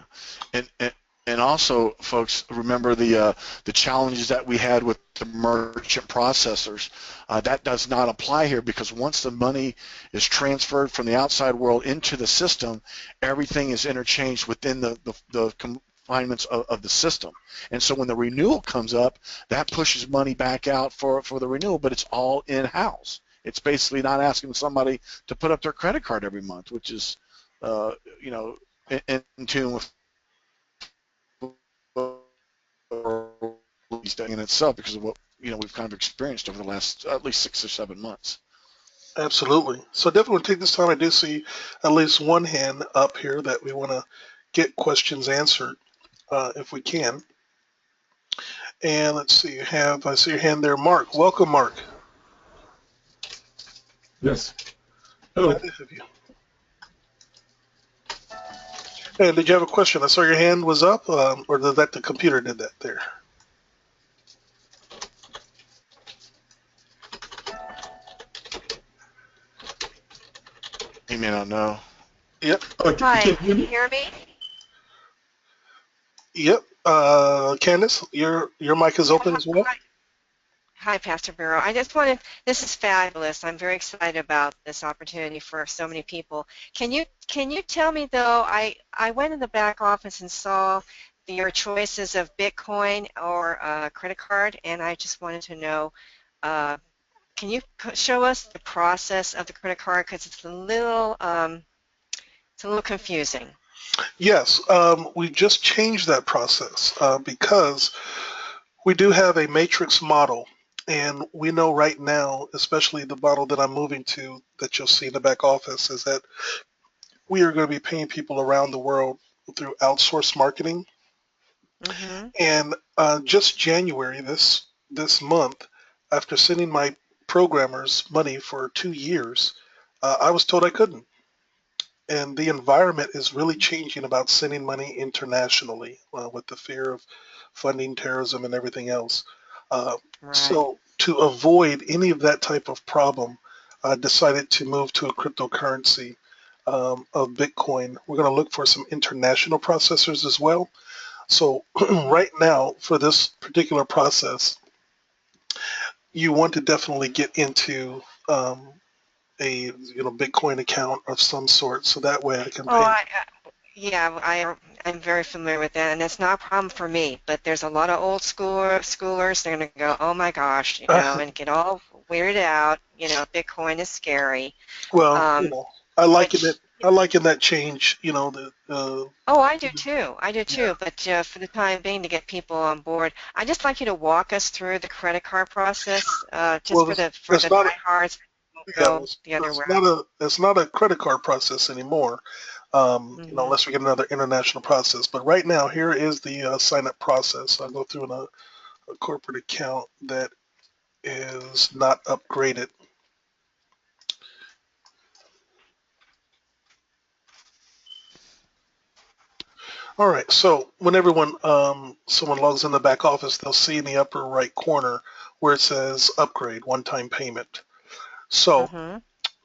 yeah. And also, folks, remember the challenges that we had with the merchant processors. That does not apply here, because once the money is transferred from the outside world into the system, everything is interchanged within the confinements of the system. And so when the renewal comes up, that pushes money back out for the renewal, but it's all in-house. It's basically not asking somebody to put up their credit card every month, which is, you know, in tune with in itself, because of what, you know, we've kind of experienced over the last at least 6 or 7 months. absolutely. So definitely want to take this time. I do see at least one hand up here that we want to get questions answered, if we can. And let's see, I see your hand there, Mark. Welcome, Mark. Yes. Hello. Glad to have you. And did you have a question? I saw your hand was up, or did that the computer did that there? You may not know. Yep. Hi, can you hear me? Yep. Candace, your mic is open as well. Hi, Pastor Burrow. I just wanted, this is fabulous. I'm very excited about this opportunity for so many people. Can you tell me, though, I went in the back office and saw your choices of Bitcoin or credit card, and I just wanted to know, can you show us the process of the credit card, because it's a little confusing. Yes, we just changed that process because we do have a matrix model, and we know right now, especially the model that I'm moving to, that you'll see in the back office, is that we are going to be paying people around the world through outsourced marketing. Mm-hmm. And just January, this month, after sending my programmers money for 2 years, I was told I couldn't. and the environment is really changing about sending money internationally with the fear of funding terrorism and everything else. Right. So to avoid any of that type of problem, I decided to move to a cryptocurrency of Bitcoin. We're going to look for some international processors as well. So right now, for this particular process, you want to definitely get into a Bitcoin account of some sort, so that way I can Oh, pay. yeah, I'm very familiar with that, and it's not a problem for me. But there's a lot of old schoolers. They're gonna go, oh my gosh, and get all weirded out. Bitcoin is scary. Well, Um, I liken it. which I liken that change. The Oh, I do too. I do too. But for the time being, to get people on board, I'd just like you to walk us through the credit card process, just well, for the it's not. diehards who won't Yeah, go the other it's route. not a credit card process anymore. Hmm. Unless we get another international process. But right now, here is the sign up process. I'll go through a corporate account that is not upgraded. All right. So when someone logs in the back office, they'll see in the upper right corner where it says upgrade, one-time payment. So Hmm.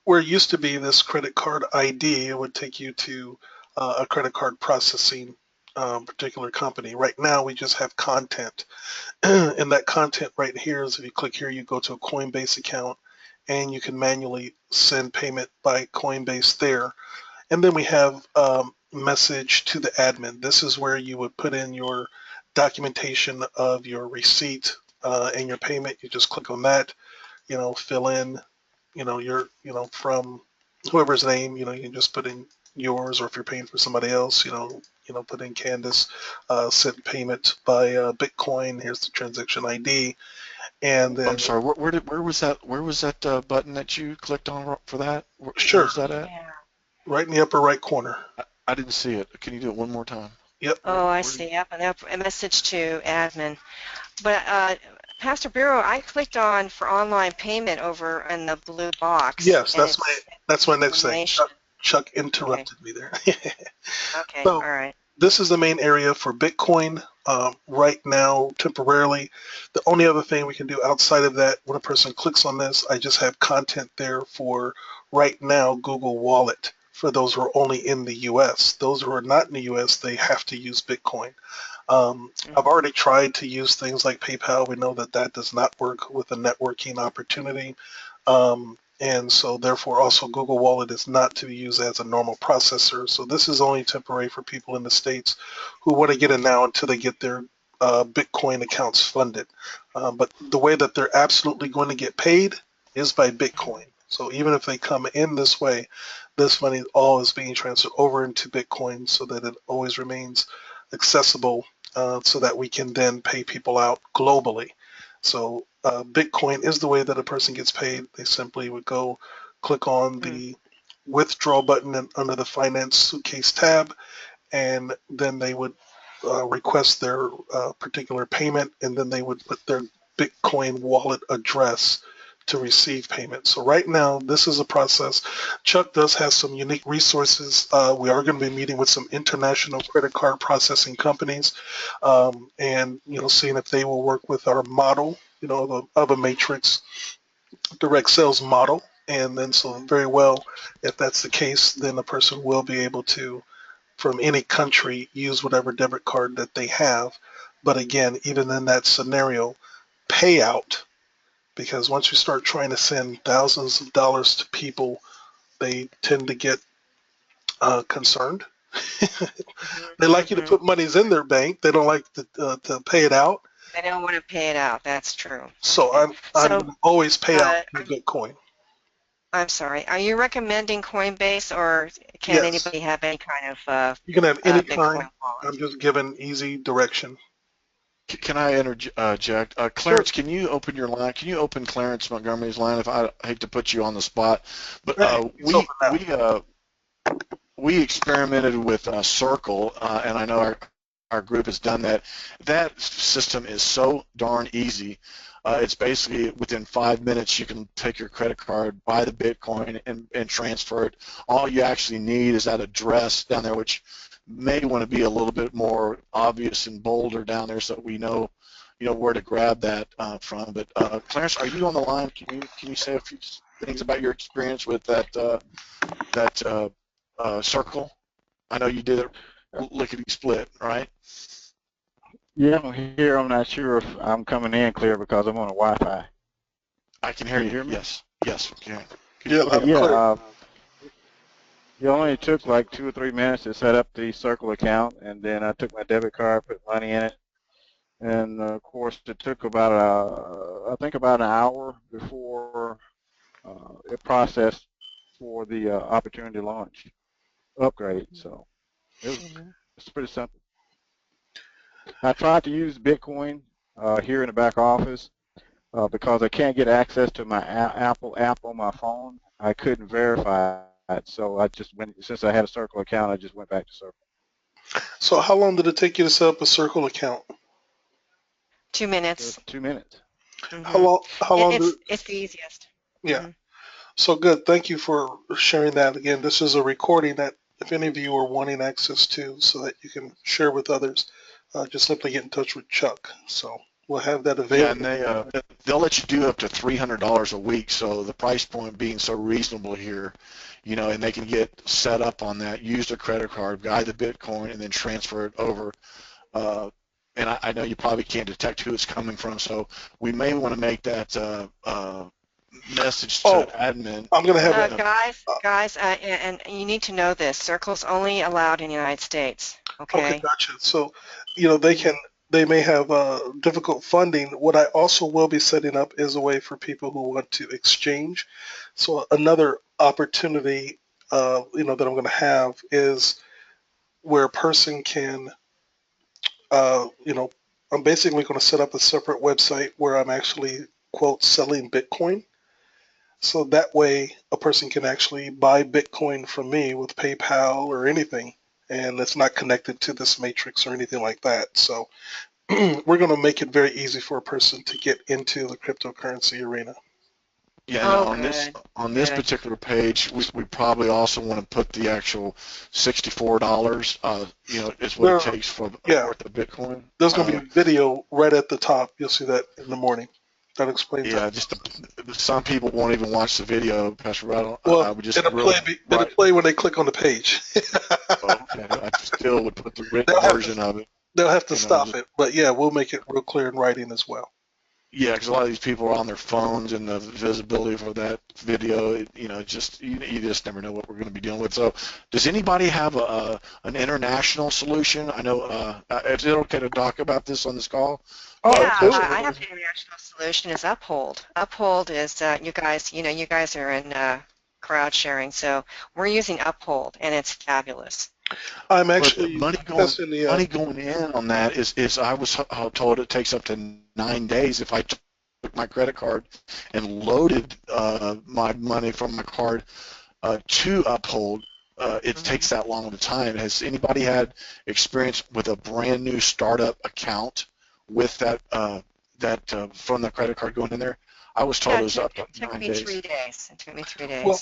where it used to be this credit card ID, it would take you to a credit card processing particular company. Right now, we just have content. And that content right here is, if you click here, you go to a Coinbase account and you can manually send payment by Coinbase there. And then we have message to the admin. This is where you would put in your documentation of your receipt and your payment. You just click on that, fill in, your, from whoever's name, you can just put in yours, or if you're paying for somebody else, put in Candace, sent payment by Bitcoin. Here's the transaction ID, and I'm then sorry. Where was that button that you clicked on for that? sure, Where's that at? Yeah. right in the upper right corner. I didn't see it. Can you do it one more time? Yep. Oh, I Where? see. Yep, and a message to admin. But Pastor Bureau, I clicked on for online payment over in the blue box, Yes, and that's my it's that's my next thing. information. Chuck Okay. interrupted me there. Okay. So All right. this is the main area for Bitcoin right now, temporarily. The only other thing we can do outside of that, when a person clicks on this, I just have content there for right now Google Wallet for those who are only in the US. Those who are not in the US, they have to use Bitcoin. I've Hmm. already tried to use things like PayPal. We know that that does not work with a networking opportunity. And so therefore also Google Wallet is not to be used as a normal processor. So this is only temporary for people in the States who want to get it now until they get their Bitcoin accounts funded. But the way that they're absolutely going to get paid is by Bitcoin. So even if they come in this way, this money all is being transferred over into Bitcoin so that it always remains accessible so that we can then pay people out globally. So Bitcoin is the way that a person gets paid. They simply would go click on the withdraw button under the finance suitcase tab, and then they would request their particular payment, and then they would put their Bitcoin wallet address to receive payment. So right now, this is a process. Chuck does have some unique resources. We are going to be meeting with some international credit card processing companies, and seeing if they will work with our model, of a matrix direct sales model. And then, so very well, if that's the case, then the person will be able to, from any country, use whatever debit card that they have. But again, even in that scenario, payout, because once you start trying to send thousands of dollars to people, they tend to get concerned. They like you to Hmm. put monies in their bank. They don't like to pay it out. They don't want to pay it out. That's true. So Okay. I'm So, going to always pay out uh, in Bitcoin. I'm sorry. Are you recommending Coinbase, or can Yes, anybody have any kind of you can have any kind. Bitcoin wallet? I'm just giving easy direction. Can I interject? Sure. Clarence, can you open your line? Can you open Clarence Montgomery's line? If I hate to put you on the spot, but Hey, it's open now. we experimented with Circle, and I know our group has done that. That system is so darn easy. It's basically within 5 minutes you can take your credit card, buy the Bitcoin, and transfer it. All you actually need is that address down there, which may want to be a little bit more obvious and bolder down there so we know, where to grab that from. But Clarence, are you on the line? Can you say a few things about your experience with that circle? I know you did it lickety split, right? Yeah, I'm here. I'm not sure if I'm coming in clear because I'm on a Wi-Fi. I can hear Can you. you hear me? Yes, we can. Yeah, loud and Yeah, clear. it only took like 2 or 3 minutes to set up the Circle account, and then I took my debit card, put money in it, and of course it took about I think about an hour before it processed for the opportunity launch upgrade. So it's pretty simple. I tried to use Bitcoin here in the back office because I can't get access to my Apple app on my phone. I couldn't verify it, so I just went, since I had a Circle account, I just went back to Circle. So how long did it take you to set up a Circle account? 2 minutes. Just 2 minutes. How long did, It's the easiest. yeah. So good. Thank you for sharing that. Again, this is a recording that if any of you are wanting access to so that you can share with others, just simply get in touch with Chuck. So we'll have that Yeah, and available. they'll let you do up to $300 a week. So the price point being so reasonable here, and they can get set up on that, use their credit card, buy the Bitcoin, and then transfer it over. And I know you probably can't detect who it's coming from, so we may want to make that message to admin. I'm going to have it. Guys, and you need to know this. Circle's only allowed in the United States. Okay, gotcha. So, they may have difficult funding. What I also will be setting up is a way for people who want to exchange. So another opportunity, that I'm going to have is where a person can, I'm basically going to set up a separate website where I'm actually, quote, selling Bitcoin. So that way a person can actually buy Bitcoin from me with PayPal or anything, and it's not connected to this matrix or anything like that. So we're going to make it very easy for a person to get into the cryptocurrency arena. Yeah, on this particular page, we probably also want to put the actual $64. Is what it takes for worth of Bitcoin. There's going to be a video right at the top. You'll see that in the morning. That explains that. Yeah, just some people won't even watch the video, Pastor Rattle. Well, it'll play when they click on the page. Okay, I still would put the written version of it. They'll have to stop it, but yeah, we'll make it real clear in writing as well. Yeah, because a lot of these people are on their phones, and the visibility for that video, you just never know what we're going to be dealing with. So, does anybody have an international solution? I know, is it okay to talk about this on this call? Yeah, I have the international solution is Uphold. Uphold is you guys are in crowd sharing, so we're using Uphold, and it's fabulous. I'm actually money going in on that is I was told it takes up to 9 days. If I took my credit card and loaded my money from my card to Uphold, it takes that long of a time. Has anybody had experience with a brand new startup account with that from the credit card going in there? I was told it was up to 9 days. It took me 3 days. Well,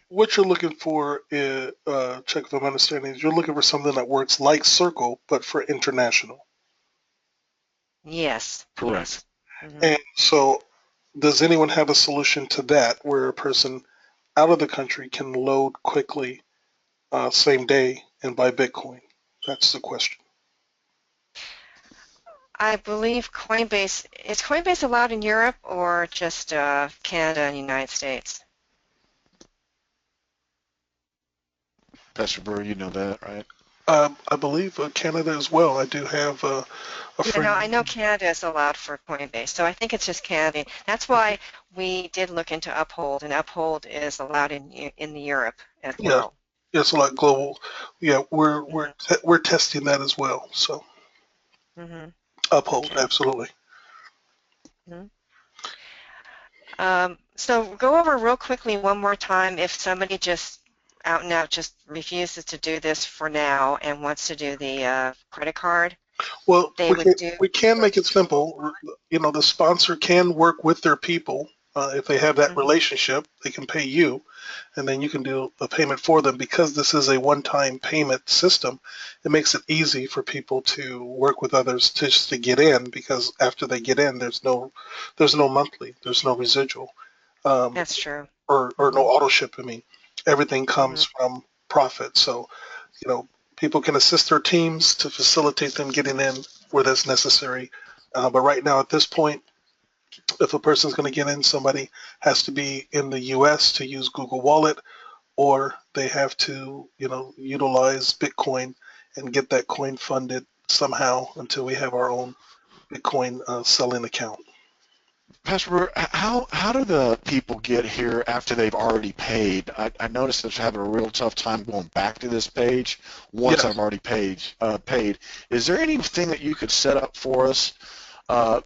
what you're looking for, Chuck, if I'm understanding, is you're looking for something that works like Circle, but for international. Yes. Correct. And so, does anyone have a solution to that, where a person out of the country can load quickly, same day, and buy Bitcoin? That's the question. I believe Coinbase, is Coinbase allowed in Europe or just Canada and United States? Pastor Burr, you know that, right? I believe Canada as well. I do have a friend. I know Canada is allowed for Coinbase, so I think it's just Canada. That's why we did look into Uphold, and Uphold is allowed in the Europe as well. Yeah, it's a lot global. Yeah, we're testing that as well. So. Uphold, absolutely. So go over real quickly one more time if somebody just out and out just refuses to do this for now and wants to do the credit card, Well, they would do. we can make it simple. You know, the sponsor can work with their people. If they have that Mhm. relationship, they can pay you, and then you can do a payment for them. Because this is a one-time payment system, it makes it easy for people to work with others to just to get in. Because after they get in, there's no monthly, there's no residual, um, That's true. or no Mhm. auto ship. I mean, everything comes Mhm. from profit. So you know, people can assist their teams to facilitate them getting in where that's necessary. But right now, at this point, if a person's going to get in, somebody has to be in the U.S. to use Google Wallet, or they have to, utilize Bitcoin and get that coin funded somehow until we have our own Bitcoin selling account. Pastor Brewer, how do the people get here after they've already paid? I noticed they're having a real tough time going back to this page once Yes, I've already paid. Is there anything that you could set up for us uh,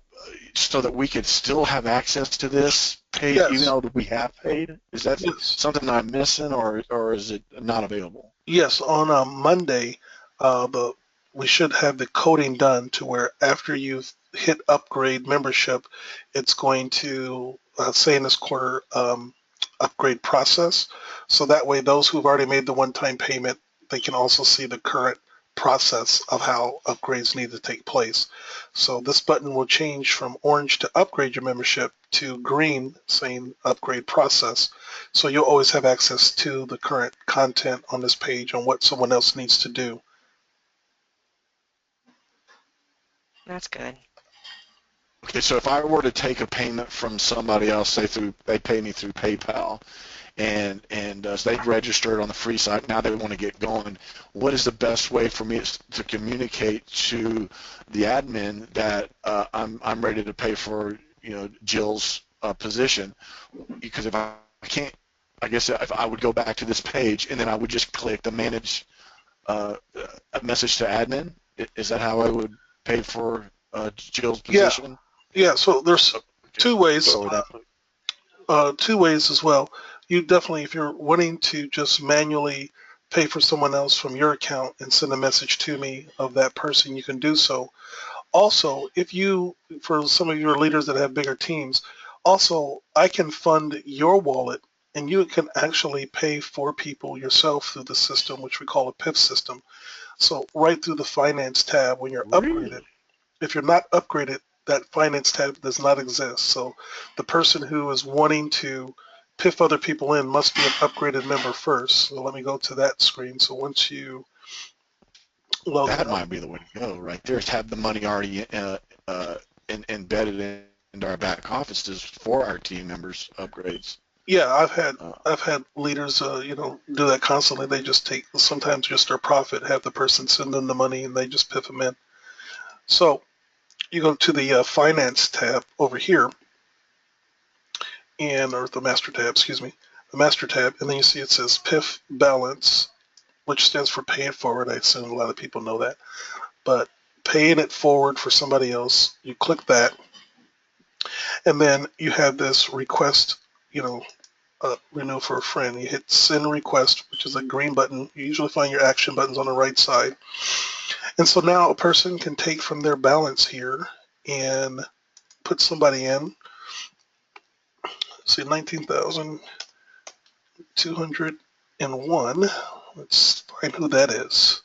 so that we could still have access to this page even yes, though we have paid? Is that yes. something I'm missing, or is it not available? Yes, on Monday, the we should have the coding done to where after you've hit upgrade membership, it's going to say in this quarter upgrade process. So that way, those who've already made the one-time payment, they can also see the current process of how upgrades need to take place. So this button will change from orange to upgrade your membership to green saying upgrade process. So you'll always have access to the current content on this page on what someone else needs to do. That's good. Okay, so if I were to take a payment from somebody else, say they pay me through PayPal, and so they've registered on the free site. Now they want to get going. What is the best way for me to communicate to the admin that I'm ready to pay for Jill's position? Because if I can't, I guess if I would go back to this page and then I would just click the manage a message to admin. Is that how I would pay for Jill's Yeah, position? yeah. So there's Okay, two go ways, over that, please. two ways as well. You definitely, if you're wanting to just manually pay for someone else from your account and send a message to me of that person, you can do so. Also, if you, for some of your leaders that have bigger teams, also I can fund your wallet and you can actually pay for people yourself through the system, which we call a PIF system. So right through the finance tab when you're upgraded. Really? If you're not upgraded, that finance tab does not exist. So the person who is wanting to PIF other people in must be an upgraded member first. So let me go to that screen. So once you load that That up, might be the way to go right there. Is have the money already embedded into our back offices for our team members upgrades. yeah, Uh, I've had leaders, do that constantly. They just take sometimes just their profit, have the person send them the money, and they just PIF them in. So you go to the finance tab over here, or the master tab, excuse me, the master tab, and then you see it says PIF balance, which stands for pay it forward. I assume a lot of people know that, but paying it forward for somebody else, you click that, and then you have this request, you know, renew for a friend. You hit send request, which is a green button. You usually find your action buttons on the right side. And so now a person can take from their balance here and put somebody in. See, 19,201. Let's find who that is.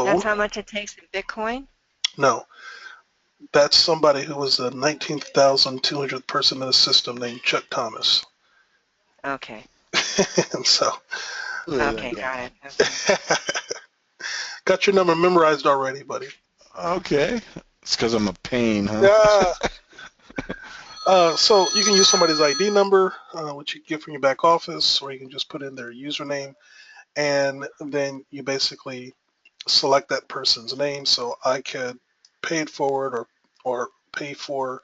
That's So, how much it takes in Bitcoin? no, that's somebody who was the 19,200th person in the system named Chuck Thomas. Okay. And so, look at that Okay, got guy. it. Okay. got your number memorized already, buddy. Okay, it's because I'm a pain, huh? Yeah. So you can use somebody's ID number, which you get from your back office, or you can just put in their username, and then you basically select that person's name. So I could pay it forward or pay for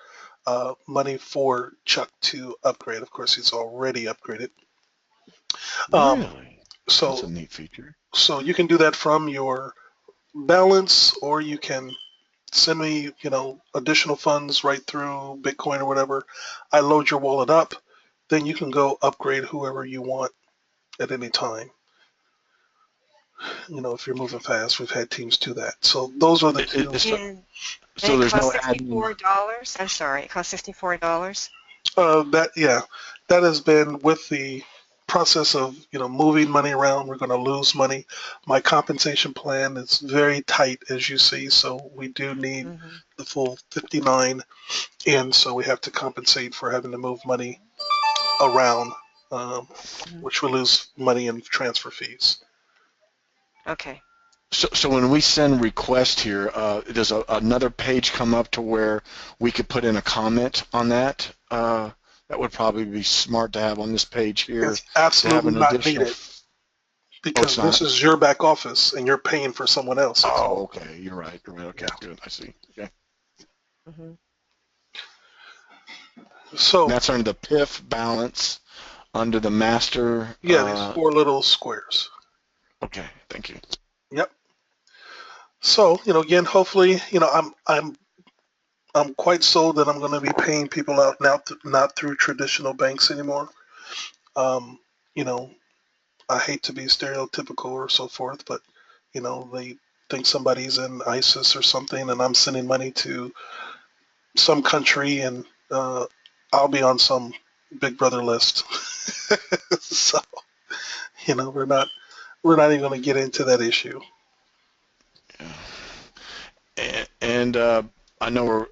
money for Chuck to upgrade. Of course, he's already upgraded. Um, Really? That's a so neat feature. so you can do that from your balance, or you can send me, additional funds right through Bitcoin or whatever. I load your wallet up, then you can go upgrade whoever you want at any time. You know, if you're moving fast, we've had teams do that. So those are the two. And So it there's no costs admin. $64. I'm sorry, it costs $64. That has been with the process of, you know, moving money around. We're going to lose money. My compensation plan is very tight, as you see, so we do need Mm-hmm. the full 59, and so we have to compensate for having to move money around, which we lose money in transfer fees. Okay. So when we send request here, does another page come up to where we could put in a comment on that? That would probably be smart to have on this page here. It's absolutely an not additional. needed because it's this not? is your back office and you're paying for someone else. Oh, okay. You're right. Okay, Yeah. good. I see. Okay. Mm-hmm. So And that's under the PIF balance under the master. yeah, these four little squares. Okay. Thank you. Yep. So, you know, again, hopefully, you know, I'm quite sold that I'm going to be paying people out now, not through traditional banks anymore. You know, I hate to be stereotypical or so forth, but you know, they think somebody's in ISIS or something, and I'm sending money to some country, and I'll be on some Big Brother list. So, you know, we're not even going to get into that issue. And I know we're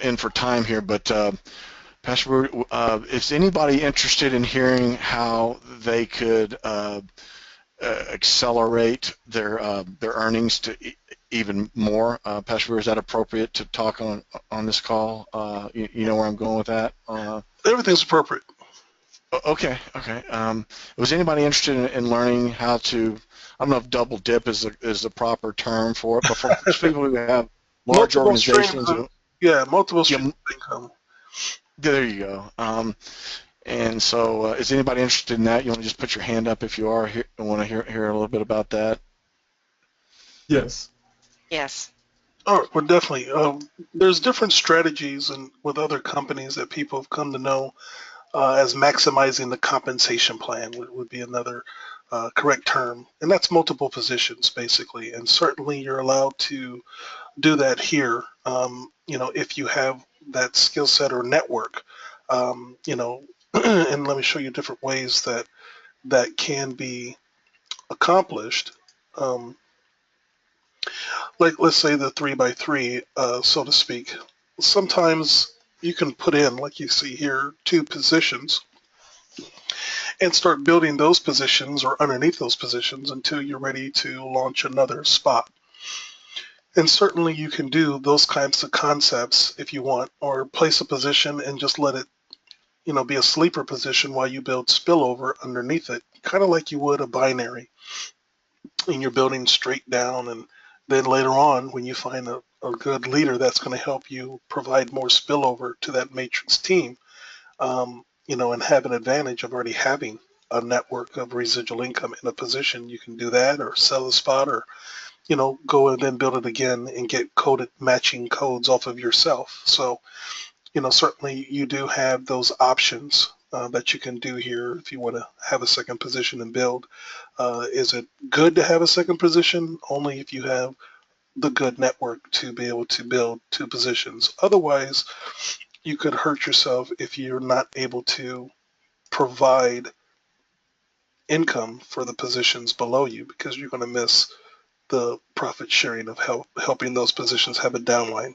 in for time here, but Pastor, is anybody interested in hearing how they could accelerate their earnings to even more? Pastor, is that appropriate to talk on this call? You know where I'm going with that? Everything's appropriate. Okay. Was anybody interested in learning how to? I don't know if double dip is the proper term for it, but for people who have large Multiple organizations, streams multiple streams of income. There you go. And so, is anybody interested in that? You want to just put your hand up if you are here and want to hear a little bit about that? Yes. Yes. Oh, well, definitely. There's different strategies and with other companies that people have come to know as maximizing the compensation plan would be another correct term. And that's multiple positions, basically. And certainly you're allowed to do that here, you know, if you have that skill set or network, you know, and let me show you different ways that can be accomplished. Um, like let's say the 3x3, so to speak. Sometimes you can put in, like you see here, 2 positions and start building those positions or underneath those positions until you're ready to launch another spot. And certainly you can do those kinds of concepts if you want, or place a position and just let it, you know, be a sleeper position while you build spillover underneath it, kind of like you would a binary. And you're building straight down, and then later on, when you find a good leader that's going to help you provide more spillover to that matrix team, you know, and have an advantage of already having a network of residual income in a position, you can do that or sell a spot or, you know, go and then build it again and get coded matching codes off of yourself. So, you know, certainly you do have those options that you can do here if you want to have a second position and build. Is it good to have a second position? Only if you have the good network to be able to build 2 positions. Otherwise, you could hurt yourself if you're not able to provide income for the positions below you because you're going to miss the profit sharing of helping those positions have a downline.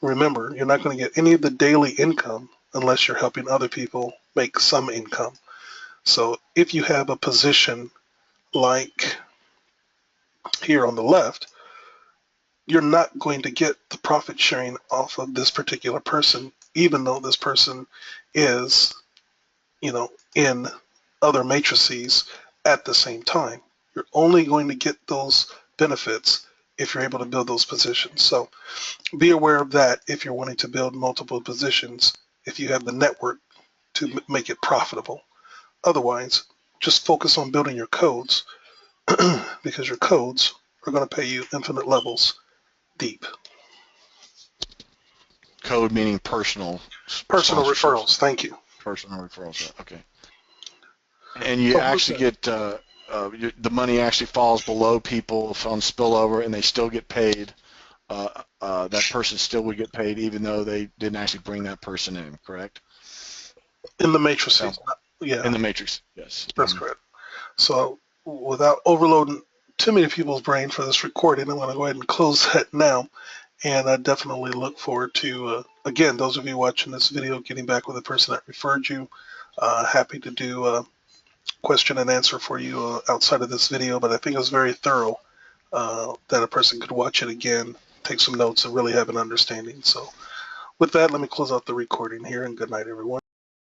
Remember, you're not going to get any of the daily income unless you're helping other people make some income. So if you have a position like here on the left, you're not going to get the profit sharing off of this particular person, even though this person is, you know, in other matrices at the same time. You're only going to get those benefits if you're able to build those positions. So be aware of that if you're wanting to build multiple positions, if you have the network to make it profitable. Otherwise, just focus on building your codes because your codes are going to pay you infinite levels deep. Code meaning personal Personal sponsorships. referrals. Thank you. Personal referrals. Okay. And you Oh, actually okay. get the money actually falls below people on spillover, and they still get paid. That person still would get paid even though they didn't actually bring that person in, correct? In the matrices. Example. Yeah, In the matrix, yes. that's correct. So without overloading too many people's brain for this recording, I'm going to go ahead and close that now. And I definitely look forward to, again, those of you watching this video, getting back with the person that referred you. Happy to do a question and answer for you outside of this video, but I think it was very thorough that a person could watch it again, take some notes, and really have an understanding. So with that, let me close out the recording here, and good night, everyone.